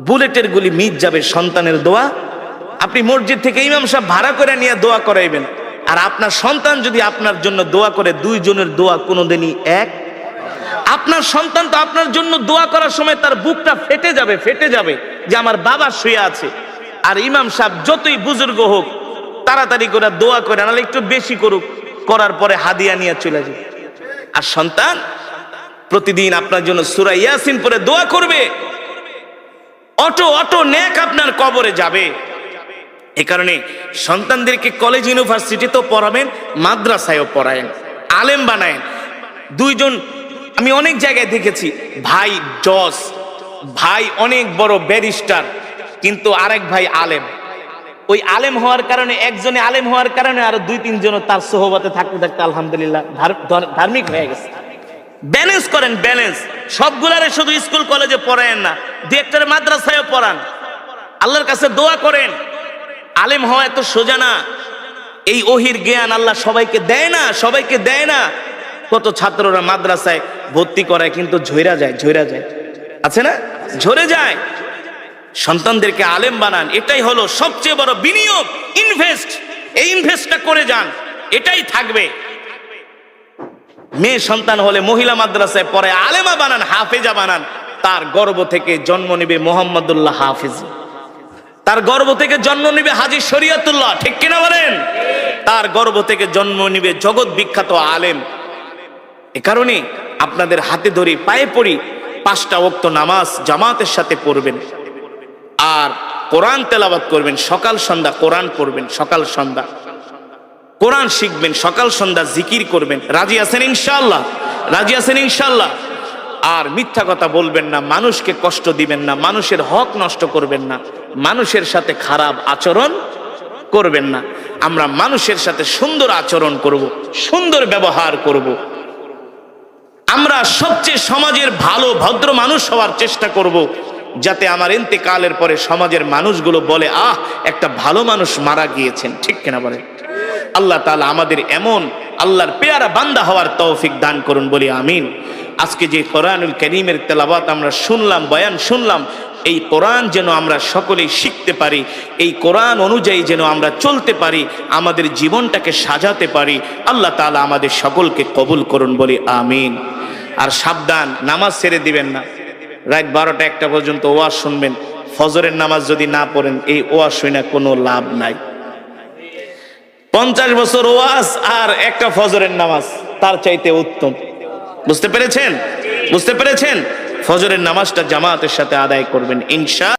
বুলেটের গুলি মিট যাবে সন্তানের দোয়া। আপনি মসজিদ থেকে ইমাম সাহেব ভাড়া করে নিয়ে দোয়া করাইবেন, আর আপনার সন্তান যদি আপনার জন্য দোয়া করে, দুইজনের দোয়া কোনোদিনই এক। আপনার সন্তান তো আপনার জন্য দোয়া করার সময় তার বুকটা ফেটে যাবে, ফেটে যাবে যে আমার বাবা শুয়ে আছে। আর ইমাম সাহেব যতই বুজুর্গ হোক, তাড়াতাড়ি করে দোয়া করে, নাহলে একটু বেশি করুক, করার পরে হাদিয়া নিয়ে চলে যাবে। আর সন্তান প্রতিদিন আপনার জন্য সূরা ইয়াসিন পড়ে দোয়া করবে, অটো অটো নেক আপনার কবরে যাবে। এই কারণে সন্তানদেরকে কলেজ ইউনিভার্সিটিতেও পড়াবেন, মাদ্রাসায়ও পড়ায়েন, আলেম বানায়েন। দুইজন আমি অনেক জায়গায় দেখেছি, ভাই জজ, ভাই অনেক বড় ব্যারিস্টার, কিন্তু আরেক ভাই আলেম। ওই আলেম হওয়ার কারণে, একজনে আলেম হওয়ার কারণে আরো দুই তিনজন তার সোহবতে থাকতে থাকতে আলহামদুলিল্লাহ ধার্মিক হয়ে গেছে। ব্যালেন্স করেন, ব্যালেন্স। সবগুলারে শুধু স্কুল কলেজে পড়ায়েন না, দু একটারে মাদ্রাসায়ও পড়ান, আল্লাহর কাছে দোয়া করেন। আলেম হওয়া এত সোজা না। এই ওহির জ্ঞান আল্লাহ সবাইকে দেয় না, সবাইকে দেয় না। কত ছাত্ররা মাদ্রাসায় ভর্তি করায় কিন্তু ঝইরা যায়, ঝইরা যায়, আছে না, ঝরে যায়। সন্তানদেরকে আলেম বানান, এটাই হলো সবচেয়ে বড় বিনিয়োগ, ইনভেস্ট। এই ইনভেস্টটা করে যান, এটাই থাকবে। মেয়ে সন্তান হলে মহিলা মাদ্রাসায় পড়ে আলেমা বানান, হাফেজা বানান, তার গর্ভ থেকে জন্ম নিবে মোহাম্মদুল্লাহ হাফেজ, তার গর্ভ থেকে জন্ম নিবে হাজী শরীয়তুল্লাহ। ঠিক কিনা বলেন? তার গর্ভ থেকে জন্ম নিবে জগৎ বিখ্যাত আলেম। এ কারণে আপনাদের হাতে ধরি, পায়ে পড়ি, 5টা ওয়াক্ত নামাজ জামাতের সাথে পড়বেন, আর কোরআন তেলাওয়াত করবেন, সকাল সন্ধ্যা কোরআন পড়বেন, সকাল সন্ধ্যা কোরআন শিখবেন, সকাল সন্ধ্যা জিকির করবেন। রাজি আছেন ইনশাআল্লাহ? রাজি আছেন ইনশাআল্লাহ? আর মিথ্যা কথা বলবেন না, মানুষকে কষ্ট দিবেন না, মানুষের হক নষ্ট করবেন না, মানুষের সাথে খারাপ আচরণ করবেন না। আমরা মানুষের সাথে সুন্দর আচরণ করব, সুন্দর ব্যবহার করব। আমরা সবচেয়ে সমাজের ভালো ভদ্র মানুষ হওয়ার চেষ্টা করব, যাতে আমার ইন্তেকালের পরে সমাজের মানুষগুলো বলে, আহ, একটা ভালো মানুষ মারা গিয়েছেন। ঠিক কিনা বলেন? আল্লাহ তাআলা আমাদের এমন আল্লাহর পেয়ারা বান্দা হওয়ার তৌফিক দান করুন, বলি আমিন। আজকে যে কোরআনুল কারীমের তেলাওয়াত আমরা শুনলাম, বয়ান শুনলাম, এই কোরআন যেন আমরা সকলেই শিখতে পারি, এই কোরআন অনুযায়ী যেন আমরা চলতে পারি, আমাদের জীবনটাকে সাজাতে পারি। আল্লাহ তাআলা আমাদের সকলকে কবুল করুন, বলি আমিন। আর সাবধান, নামাজ ছেড়ে দিবেন না। রাত 12টা 1টা পর্যন্ত ওয়াজ শুনবেন, ফজরের নামাজ যদি না পড়েন, এই ওয়াজ শুনে কোনো লাভ নাই। 50 বছর ওয়াজ আর একটা ফজরের নামাজ তার চাইতে উত্তম। বুঝতে পেরেছেন? বুঝতে পেরেছেন? ফজরের নামাজটা জামাতের সাথে আদায় করবেন ইনশাআল্লাহ।